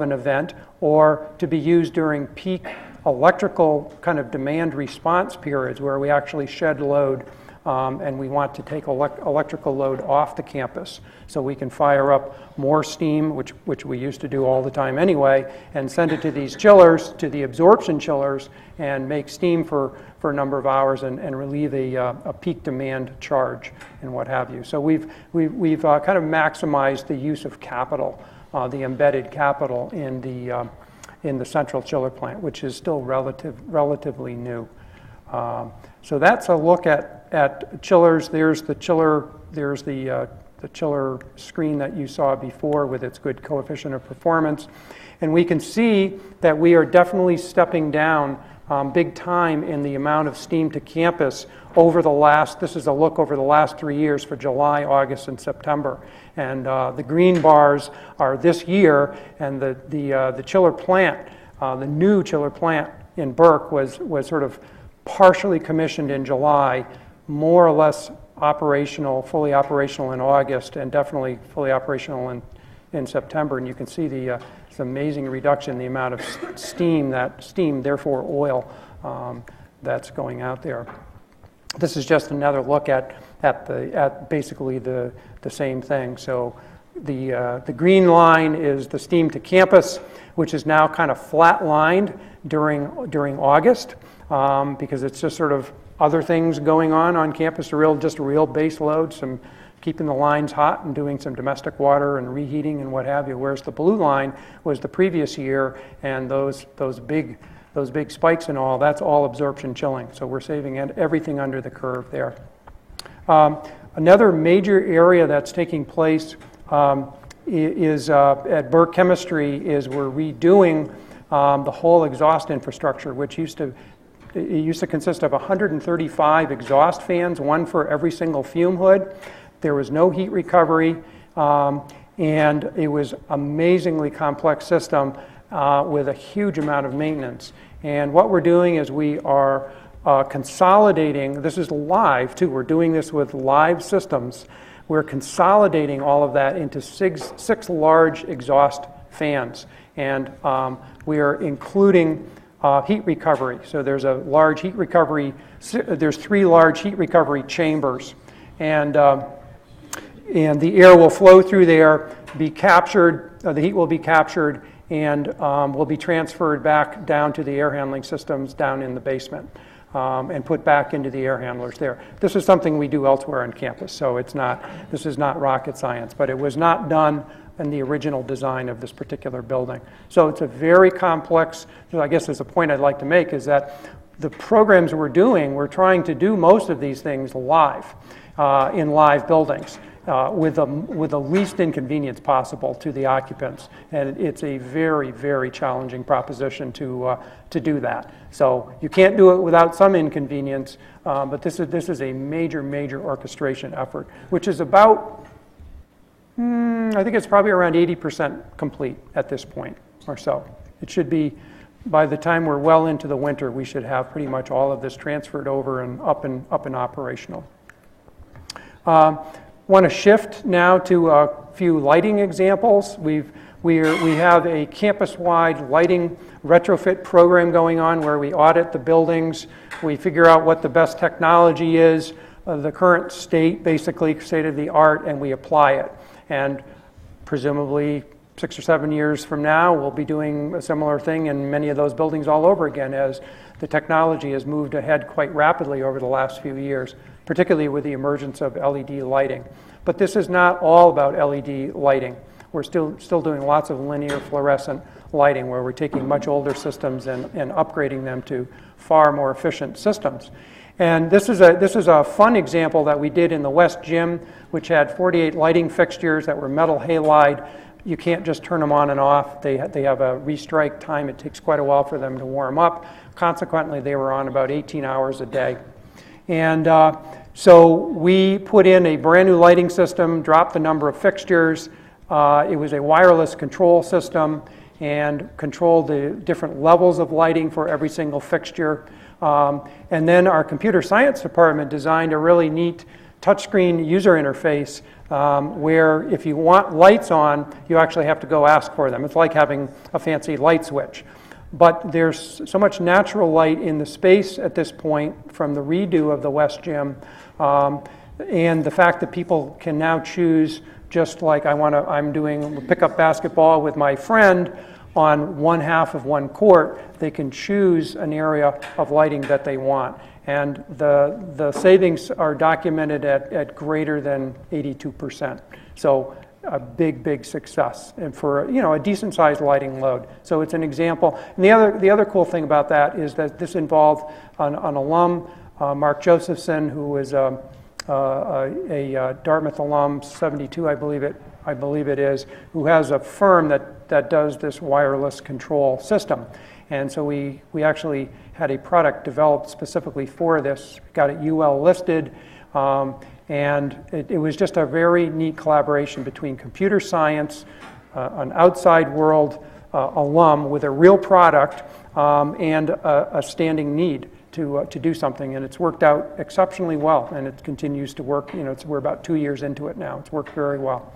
an event, or to be used during peak electrical kind of demand response periods where we actually shed load and we want to take electrical load off the campus so we can fire up more steam, which we used to do all the time anyway, and send it to these chillers, to the absorption chillers, and make steam for a number of hours and relieve a peak demand charge and what have you. So we've kind of maximized the use of capital, the embedded capital in the central chiller plant, which is still relatively new. So that's a look at chillers. There's the chiller. There's the chiller screen that you saw before with its good coefficient of performance. And we can see that we are definitely stepping down big time in the amount of steam to campus over the last, this is a look over the last 3 years for July, August, and September. And the green bars are this year, and the chiller plant, the new chiller plant in Burke was sort of partially commissioned in July, more or less operational, fully operational in August, and definitely fully operational in September. And you can see this amazing reduction in the amount of steam, therefore oil, that's going out there. This is just another look at basically the same thing. So the green line is the steam to campus, which is now kind of flat-lined during August, because it's just sort of other things going on campus, just a real base load, some keeping the lines hot and doing some domestic water and reheating and what have you, whereas the blue line was the previous year, and those big spikes and all, that's all absorption chilling. So we're saving everything under the curve there. Another major area that's taking place is at Burke Chemistry is we're redoing the whole exhaust infrastructure, which used to consist of 135 exhaust fans, one for every single fume hood. There was no heat recovery, and it was amazingly complex system with a huge amount of maintenance. And what we're doing is we are consolidating, this is live too, we're doing this with live systems. We're consolidating all of that into six large exhaust fans. And we are including heat recovery. So there's a large heat recovery, there's 3 large heat recovery chambers. And the air will flow through there, be captured, the heat will be captured, and will be transferred back down to the air handling systems down in the basement and put back into the air handlers there. This is something we do elsewhere on campus, so this is not rocket science, but it was not done in the original design of this particular building. So it's a very complex, I guess there's a point I'd like to make, is that the programs we're trying to do most of these things live, in live buildings. With the least inconvenience possible to the occupants, and it's a very, very challenging proposition to do that. So you can't do it without some inconvenience, but this is a major, major orchestration effort, which is about, I think it's probably around 80% complete at this point or so. It should be, by the time we're well into the winter, we should have pretty much all of this transferred over and up and operational. Want to shift now to a few lighting examples. We have a campus-wide lighting retrofit program going on where we audit the buildings, we figure out what the best technology is, the current state, basically state of the art, and we apply it. And presumably 6 or 7 years from now, we'll be doing a similar thing in many of those buildings all over again, as the technology has moved ahead quite rapidly over the last few years, particularly with the emergence of LED lighting. But this is not all about LED lighting. We're still doing lots of linear fluorescent lighting where we're taking much older systems and upgrading them to far more efficient systems. And this is a fun example that we did in the West Gym, which had 48 lighting fixtures that were metal halide. You can't just turn them on and off. They have a restrike time. It takes quite a while for them to warm up. Consequently, they were on about 18 hours a day. And so we put in a brand new lighting system, dropped the number of fixtures. It was a wireless control system and controlled the different levels of lighting for every single fixture. And then our computer science department designed a really neat touchscreen user interface where if you want lights on, you actually have to go ask for them. It's like having a fancy light switch. But there's so much natural light in the space at this point from the redo of the West Gym, and the fact that people can now choose, just like I'm doing pickup basketball with my friend on one half of one court, they can choose an area of lighting that they want. And the savings are documented at greater than 82%. So a big success, and for a decent sized lighting load. So it's an example. And the other cool thing about that is that this involved an alum, Mark Josephson, who was a Dartmouth alum, 72 I believe it is, who has a firm that does this wireless control system. And so we actually had a product developed specifically for this, got it UL listed, and it was just a very neat collaboration between computer science, an outside world alum with a real product, and a standing need to do something. And it's worked out exceptionally well, and it continues to work. We're about 2 years into it now. It's worked very well.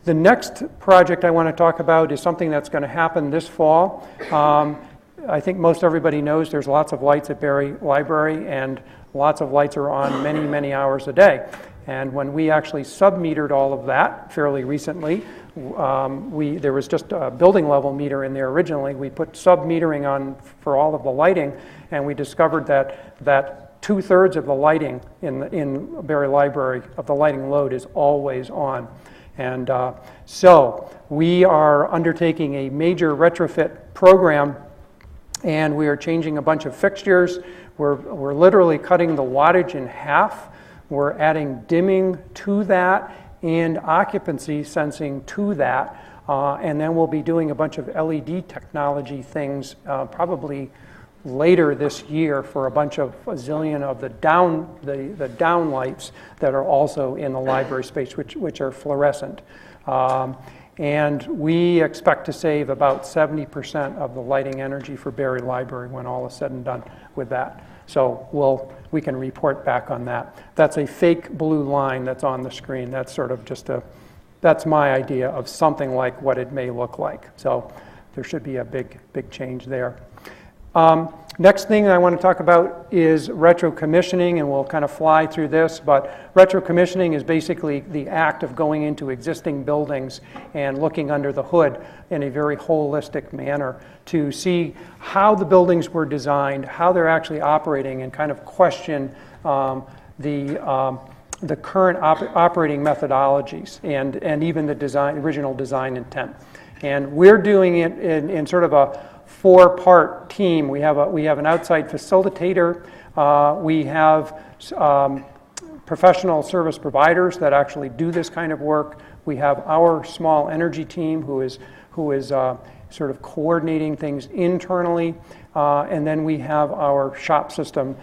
The next project I want to talk about is something that's going to happen this fall. I think most everybody knows there's lots of lights at Barry Library, and lots of lights are on many hours a day. And when we actually sub-metered all of that fairly recently, there was just a building level meter in there originally. We put sub-metering on for all of the lighting, and we discovered that 2/3 of the lighting in Barry Library of the lighting load is always on. And so we are undertaking a major retrofit program, and we are changing a bunch of fixtures. We're literally cutting the wattage in half. We're adding dimming to that and occupancy sensing to that. And then we'll be doing a bunch of LED technology things probably later this year for a zillion of the down lights that are also in the library space, which are fluorescent. And we expect to save about 70% of the lighting energy for Barry Library when all is said and done with that. So we can report back on that. That's a fake blue line that's on the screen. That's sort of that's my idea of something like what it may look like. So there should be a big change there. Next thing I want to talk about is retro-commissioning, and we'll kind of fly through this, but retro-commissioning is basically the act of going into existing buildings and looking under the hood in a very holistic manner to see how the buildings were designed, how they're actually operating, and kind of question the current operating methodologies and even the original design intent. And we're doing it in sort of a 4-part team. We have an outside facilitator. We have professional service providers that actually do this kind of work. We have our small energy team who is sort of coordinating things internally, and then we have our shop system.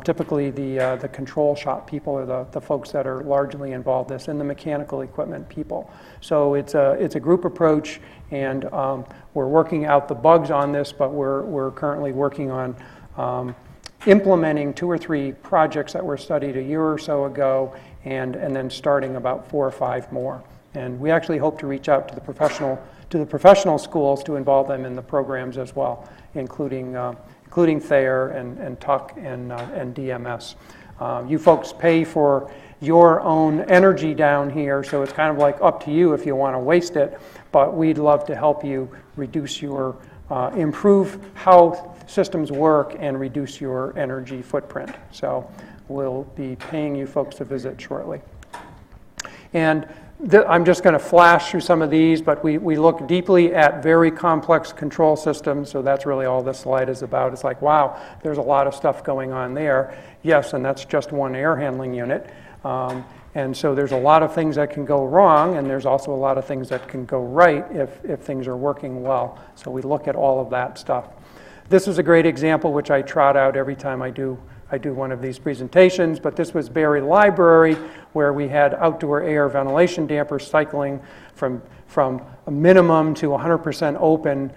Typically, the control shop people are the folks that are largely involved in this, and the mechanical equipment people. So it's a group approach, and we're working out the bugs on this, but we're currently working on implementing 2 or 3 projects that were studied a year or so ago, and then starting about 4 or 5 more. And we actually hope to reach out to the professional schools to involve them in the programs as well, including Thayer and Tuck and DMS. You folks pay for your own energy down here, so it's kind of like up to you if you want to waste it, but we'd love to help you reduce improve how systems work and reduce your energy footprint. So we'll be paying you folks to visit shortly. And I'm just going to flash through some of these, but we look deeply at very complex control systems, so that's really all this slide is about. It's like, wow, there's a lot of stuff going on there. Yes, and that's just one air handling unit. And so there's a lot of things that can go wrong, and there's also a lot of things that can go right if things are working well. So we look at all of that stuff. This is a great example, which I trot out every time I do one of these presentations, but this was Barry Library, where we had outdoor air ventilation dampers cycling from a minimum to 100% open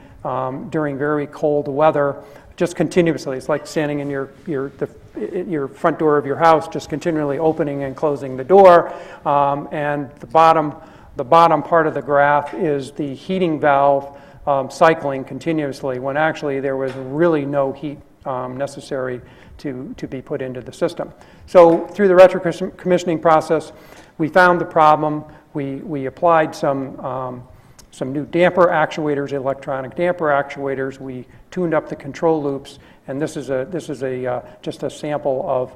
during very cold weather, just continuously. It's like standing in your front door of your house, just continually opening and closing the door. And the bottom part of the graph is the heating valve cycling continuously, when actually there was really no heat necessary to be put into the system. So through the retro-commissioning process, we found the problem. We applied some new damper actuators, electronic damper actuators. We tuned up the control loops, and this is just a sample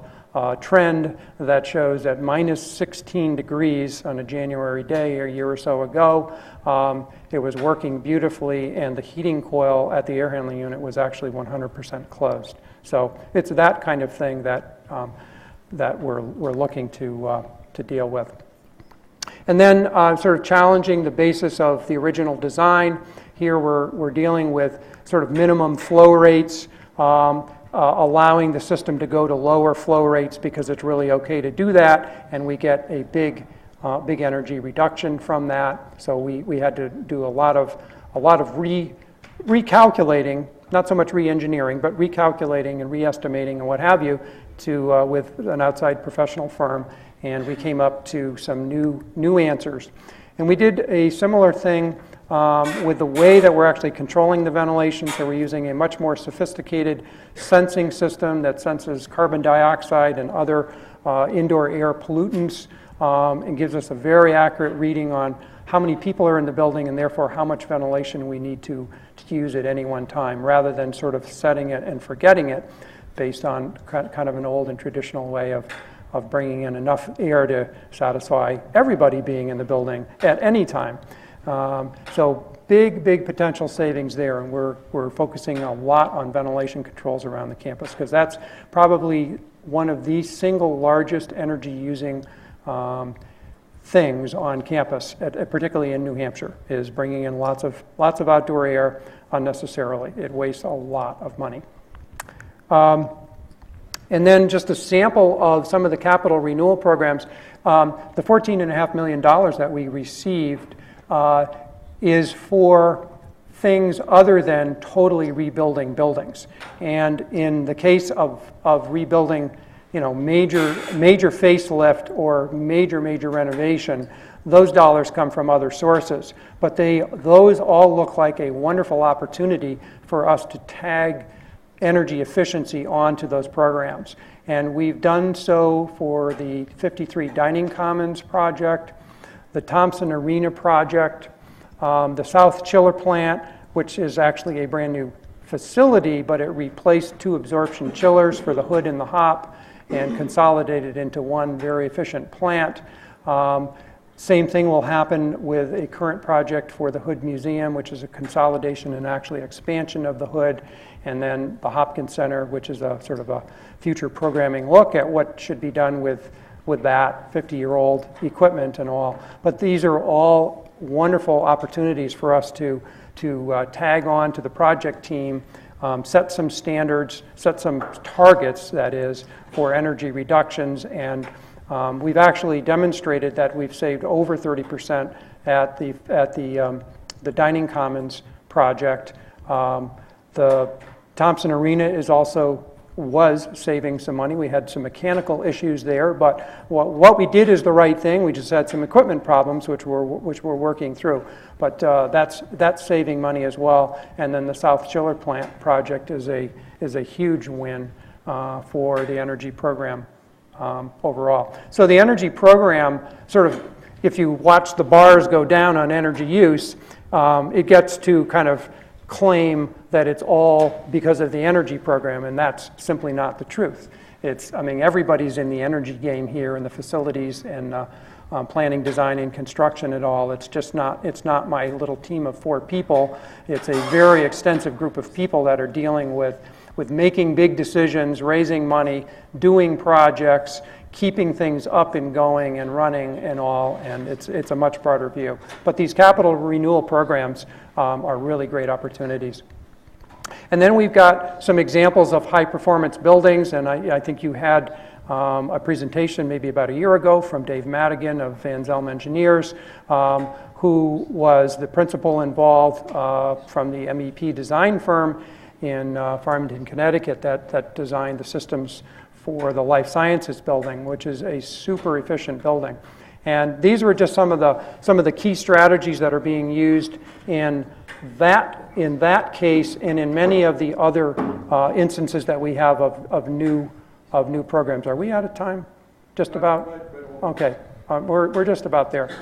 trend that shows that minus 16 degrees on a January day a year or so ago, it was working beautifully, and the heating coil at the air handling unit was actually 100% closed. So it's that kind of thing that we're looking to deal with. And then sort of challenging the basis of the original design. Here we're dealing with sort of minimum flow rates, allowing the system to go to lower flow rates because it's really okay to do that, and we get a big energy reduction from that. So we had to do a lot of recalculating, not so much re-engineering, but recalculating and re-estimating and what have you with an outside professional firm, and we came up to some new answers. And we did a similar thing with the way that we're actually controlling the ventilation. So we're using a much more sophisticated sensing system that senses carbon dioxide and other indoor air pollutants, and gives us a very accurate reading on how many people are in the building and therefore how much ventilation we need to use at any one time, rather than sort of setting it and forgetting it based on kind of an old and traditional way of bringing in enough air to satisfy everybody being in the building at any time. So big potential savings there, and we're focusing a lot on ventilation controls around the campus, because that's probably one of the single largest energy using things on campus, particularly in New Hampshire, is bringing in lots of outdoor air unnecessarily. It wastes a lot of money. And then just a sample of some of the capital renewal programs. The $14.5 million that we received is for things other than totally rebuilding buildings. And in the case of rebuilding, major facelift or major renovation, those dollars come from other sources. But those all look like a wonderful opportunity for us to tag energy efficiency onto those programs. And we've done so for the 53 Dining Commons project, the Thompson Arena project, the South Chiller Plant, which is actually a brand new facility, but it replaced 2 absorption chillers for the hood and the hop and consolidated into one very efficient plant. Same thing will happen with a current project for the Hood Museum, which is a consolidation and actually expansion of the hood, and then the Hopkins Center, which is a sort of a future programming look at what should be done with that 50-year-old equipment and all. But these are all wonderful opportunities for us to tag on to the project team, set some standards, set some targets, that is, for energy reductions, and we've actually demonstrated that we've saved over 30% at the Dining Commons project. The Thompson Arena was saving some money. We had some mechanical issues there, but what we did is the right thing. We just had some equipment problems, which we're working through. But that's saving money as well. And then the South Chiller Plant project is a huge win for the energy program overall. So the energy program, sort of, if you watch the bars go down on energy use, it gets to kind of claim that it's all because of the energy program, and that's simply not the truth. Everybody's in the energy game here, in the facilities and planning, design, and construction and all. It's not my little team of 4 people. It's a very extensive group of people that are dealing with making big decisions, raising money, doing projects, keeping things up and going and running and all, and it's a much broader view. But these capital renewal programs are really great opportunities. And then we've got some examples of high-performance buildings, and I think you had a presentation maybe about a year ago from Dave Madigan of Van Zelm Engineers, who was the principal involved from the MEP design firm in Farmington, Connecticut, that designed the systems for the Life Sciences building, which is a super efficient building. And these were just some of the key strategies that are being used in that case and in many of the other instances that we have of new programs. Are we out of time? Just about? Okay, we're just about there.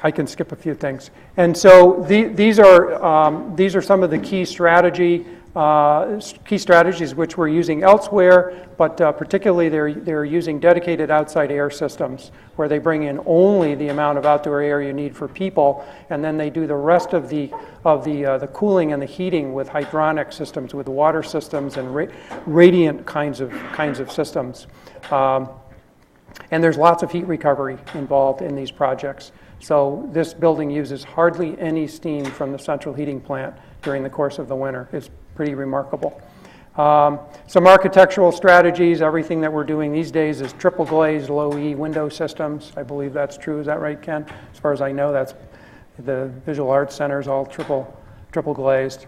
I can skip a few things. And so these are some of the key strategy key strategies which we're using elsewhere, but particularly they're using dedicated outside air systems where they bring in only the amount of outdoor air you need for people, and then they do the rest of the cooling and the heating with hydronic systems, with water systems and radiant kinds of systems. And there's lots of heat recovery involved in these projects. So this building uses hardly any steam from the central heating plant during the course of the winter. It's pretty remarkable. Some architectural strategies. Everything that we're doing these days is triple glazed, low E window systems. I believe that's true. Is that right, Ken? As far as I know, that's the Visual Arts Center is all triple glazed.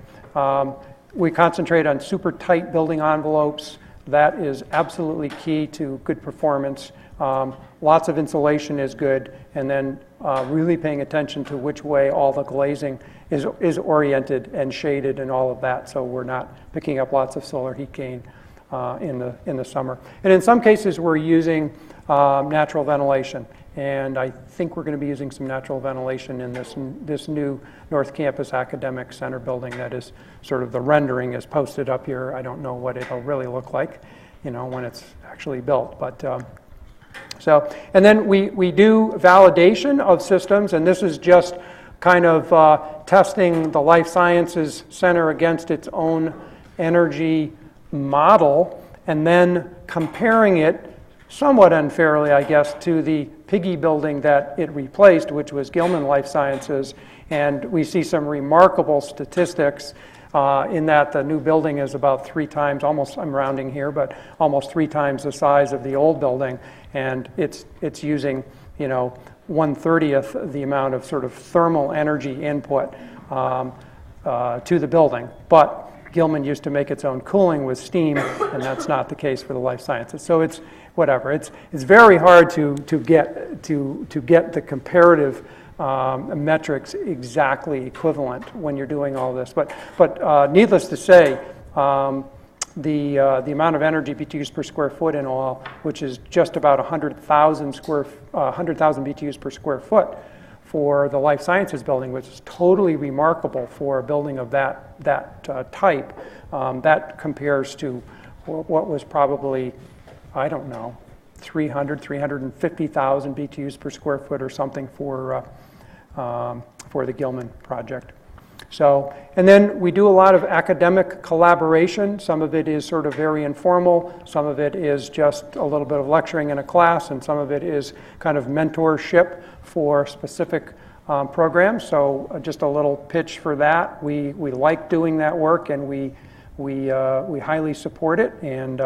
We concentrate on super tight building envelopes. That is absolutely key to good performance. Lots of insulation is good, and then really paying attention to which way all the glazing is oriented and shaded and all of that, so we're not picking up lots of solar heat gain in the summer. And in some cases, we're using natural ventilation, and I think we're going to be using some natural ventilation in this new North Campus Academic Center building. That is sort of the rendering is posted up here. I don't know what it'll really look like, when it's actually built, but. And then we do validation of systems, and this is just kind of testing the Life Sciences Center against its own energy model, and then comparing it somewhat unfairly, I guess, to the Piggy building that it replaced, which was Gilman Life Sciences, and we see some remarkable statistics in that the new building is about 3 times, almost, I'm rounding here, but almost 3 times the size of the old building, and it's using, 1/30th the amount of sort of thermal energy input to the building. But Gilman used to make its own cooling with steam, and that's not the case for the Life Sciences. So it's whatever. It's very hard to get the comparative metrics exactly equivalent when you're doing all this. But needless to say, the amount of energy BTUs per square foot in all, which is just about 100,000 BTUs per square foot for the Life Sciences building, which is totally remarkable for a building of that type. That compares to what was probably, I don't know, 350,000 BTUs per square foot or something for the Gilman project. So, and then we do a lot of academic collaboration. Some of it is sort of very informal. Some of it is just a little bit of lecturing in a class, and some of it is kind of mentorship for specific programs. So just a little pitch for that. We like doing that work, and we highly support it and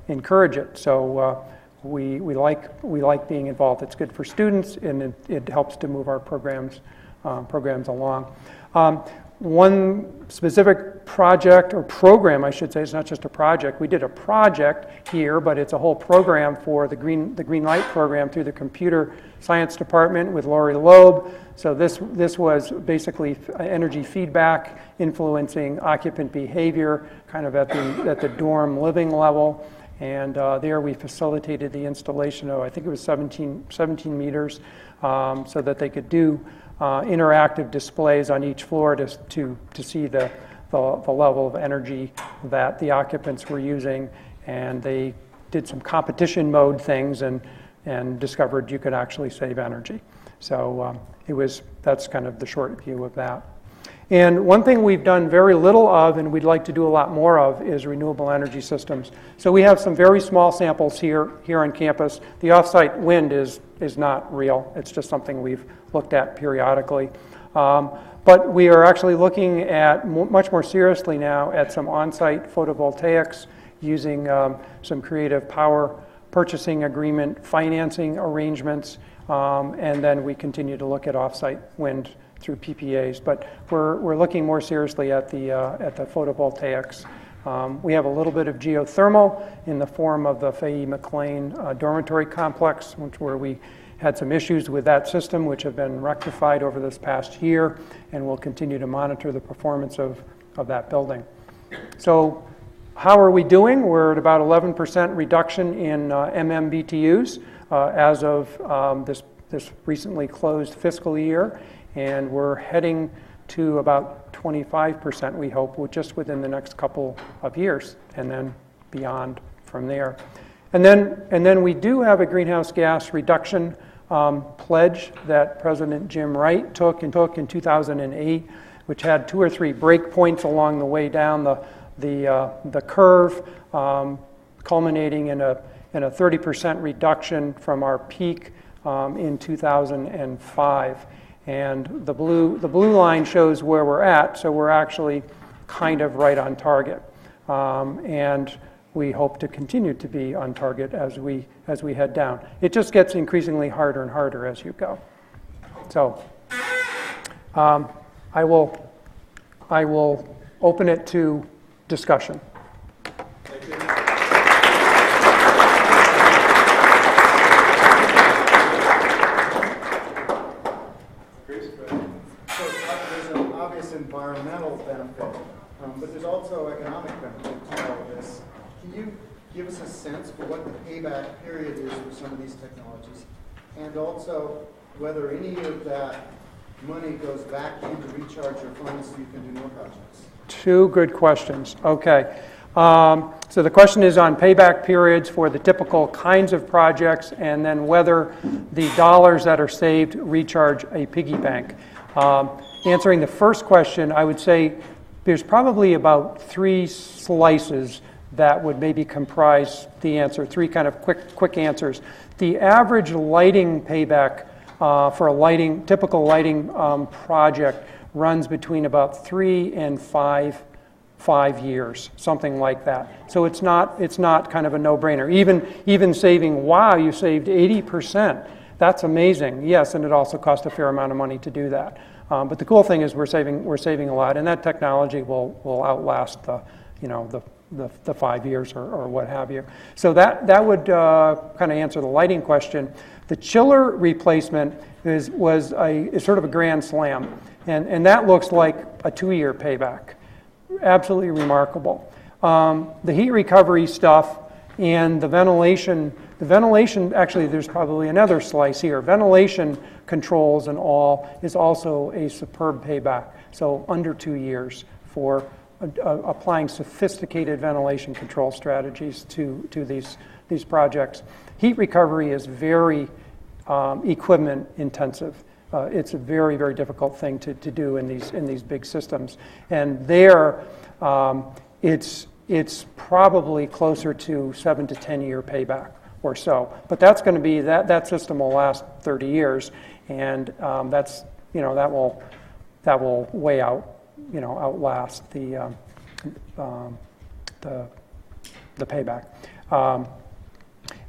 encourage it. So we like being involved. It's good for students, and it helps to move our programs along. One specific project, or program I should say, it's not just a project. We did a project here, but it's a whole program for the Green Light program through the Computer Science Department with Lori Loeb. So this was basically energy feedback influencing occupant behavior, kind of at the dorm living level. And there we facilitated the installation of, I think it was 17 meters, so that they could do interactive displays on each floor to see the level of energy that the occupants were using. And they did some competition mode things and discovered you could actually save energy. So that's kind of the short view of that. And one thing we've done very little of, and we'd like to do a lot more of, is renewable energy systems. So we have some very small samples here on campus. The off-site wind is not real. It's just something we've looked at periodically. But we are actually looking at much more seriously now at some on-site photovoltaics using some creative power purchasing agreement financing arrangements, and then we continue to look at off-site wind through PPAs, but we're looking more seriously at the photovoltaics. We have a little bit of geothermal in the form of the Fahey McLean dormitory complex, where we had some issues with that system, which have been rectified over this past year, and we'll continue to monitor the performance of that building. So how are we doing? We're at about 11% reduction in MMBTUs as of this recently closed fiscal year. And we're heading to about 25%, we hope, just within the next couple of years, and then beyond from there. And then we do have a greenhouse gas reduction pledge that President Jim Wright took in 2008, which had 2 or 3 break points along the way down the curve, culminating in a 30% reduction from our peak in 2005. And the blue line shows where we're at, so we're actually kind of right on target. And we hope to continue to be on target as we head down. It just gets increasingly harder and harder as you go. So I will open it to discussion. Thank you. So there's an obvious environmental benefit, but there's also economic benefit to all of this. Can you give us a sense for what the payback period is for some of these technologies, and also whether any of that money goes back in to recharge your funds so you can do more projects? 2 good questions. Okay. So the question is on payback periods for the typical kinds of projects, and then whether the dollars that are saved recharge a piggy bank. Answering the first question, I would say there's probably about 3 slices that would maybe comprise the answer, 3 kind of quick answers. The average lighting payback for a typical lighting project runs between about 3 and 5 years, something like that. So it's not kind of a no-brainer. Even saving, wow, you saved 80%. That's amazing. Yes, and it also costs a fair amount of money to do that. But the cool thing is we're saving a lot, and that technology will outlast the 5 years or what have you. So that would kind of answer the lighting question. The chiller replacement is sort of a grand slam, and that looks like a 2-year payback. Absolutely remarkable. The heat recovery stuff and the ventilation, actually there's probably another slice here. Ventilation controls and all is also a superb payback. So under 2 years for applying sophisticated ventilation control strategies to these projects. Heat recovery is very equipment intensive. It's a very, very difficult thing to do in these big systems. And there, it's probably closer to 7 to 10 year payback or so. But that's going to be that system will last 30 years, and that will way outlast the payback.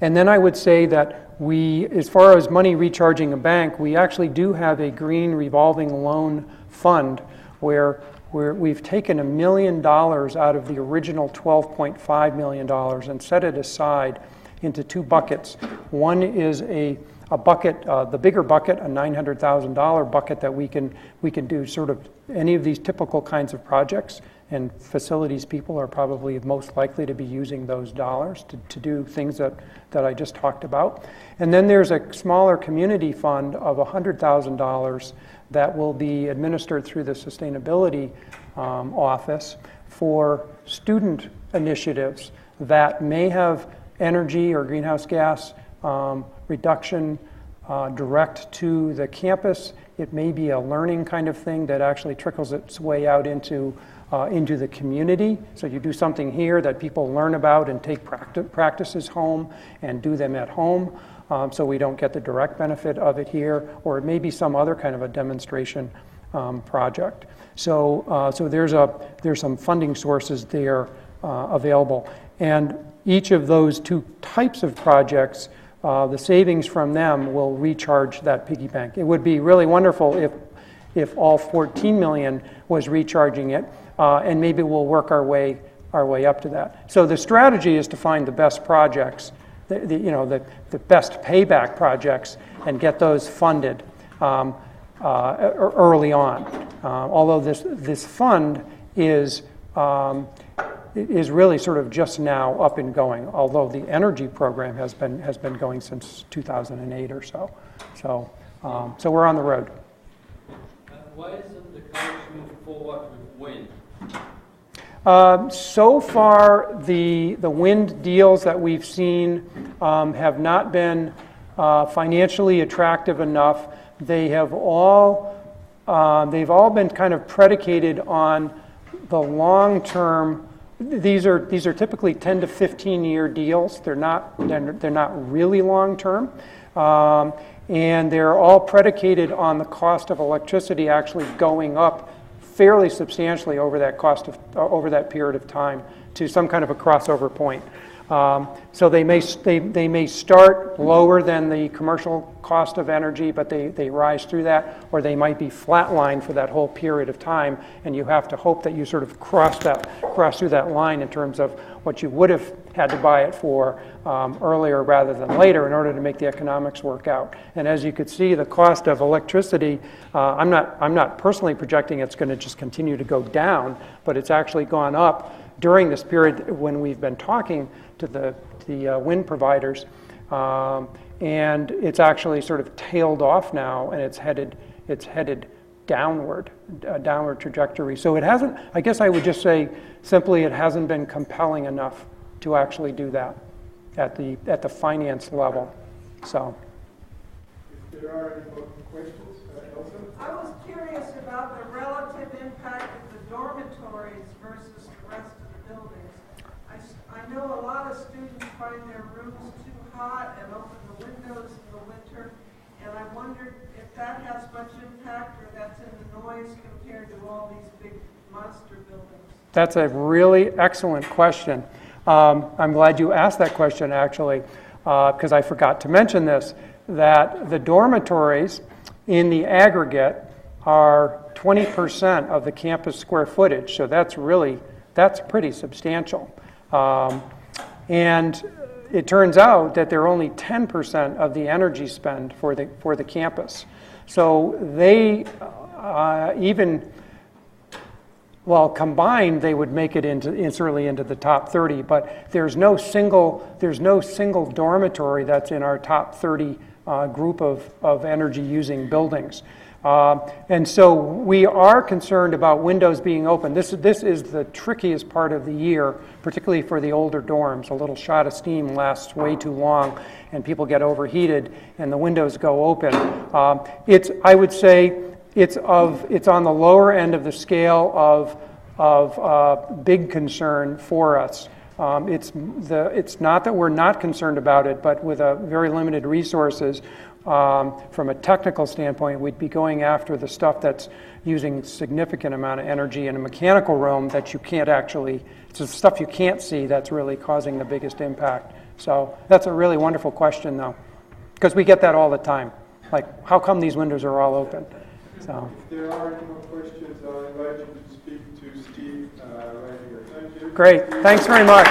And then I would say that as far as money recharging a bank, we actually do have a green revolving loan fund where we've taken $1 million out of the original $12.5 million and set it aside into 2 buckets. One is a bucket, the bigger bucket, a $900,000 bucket that we can do sort of any of these typical kinds of projects, and facilities people are probably most likely to be using those dollars to do things that I just talked about. And then there's a smaller community fund of $100,000 that will be administered through the sustainability office for student initiatives that may have energy or greenhouse gas reduction direct to the campus. It may be a learning kind of thing that actually trickles its way out into the community. So you do something here that people learn about and take practices home and do them at home. So we don't get the direct benefit of it here, or it may be some other kind of a demonstration project. So there's some funding sources there available, and each of those 2 types of projects, the savings from them will recharge that piggy bank. It would be really wonderful if all 14 million was recharging it, and maybe we'll work our way up to that. So the strategy is to find the best projects, the best payback projects, and get those funded early on. Although this fund is really sort of just now up and going, although the energy program has been going since 2008 or so. So we're on the road. Why isn't the connection for what with wind? So far, the wind deals that we've seen have not been financially attractive enough. They've all been kind of predicated on the long-term. These are typically 10 to 15-year deals. They're not really long-term, and they're all predicated on the cost of electricity actually going up fairly substantially over that period of time to some kind of a crossover point. So they may start lower than the commercial cost of energy, but they rise through that, or they might be flatlined for that whole period of time, and you have to hope that you sort of cross through that line in terms of what you would have had to buy it for earlier rather than later in order to make the economics work out. And as you could see, the cost of electricity, I'm not personally projecting it's going to just continue to go down, but it's actually gone up during this period when we've been talking to the wind providers, and it's actually sort of tailed off now, and it's headed downward, a downward trajectory. So it hasn't, I guess I would just say simply, it hasn't been compelling enough to actually do that at the finance level. So. If there are any more questions, Elsa? I was curious about the relative impact of the dormitories versus the rest of the buildings. I know a lot of students find their rooms too hot and open the windows in the winter, and I wondered if that has much impact or that's in the noise compared to all these big monster buildings. That's a really excellent question. I'm glad you asked that question, actually, because I forgot to mention this, that the dormitories in the aggregate are 20% of the campus square footage, so that's pretty substantial. And it turns out that they're only 10% of the energy spend for the campus. So they combined, they would make it certainly into the top 30. But there's no single dormitory that's in our top 30 group of energy using buildings. And so we are concerned about windows being open. This is the trickiest part of the year, particularly for the older dorms. A little shot of steam lasts way too long, and people get overheated, and the windows go open. I would say it's on the lower end of the scale of big concern for us. It's not that we're not concerned about it, but with very limited resources. From a technical standpoint, we'd be going after the stuff that's using significant amount of energy in a mechanical room that you can't actually, it's the stuff you can't see that's really causing the biggest impact. So that's a really wonderful question, though, because we get that all the time. Like, how come these windows are all open? So. If there are any more questions, I'll invite you to speak to Steve right here. Thank you. Great. Thanks very much.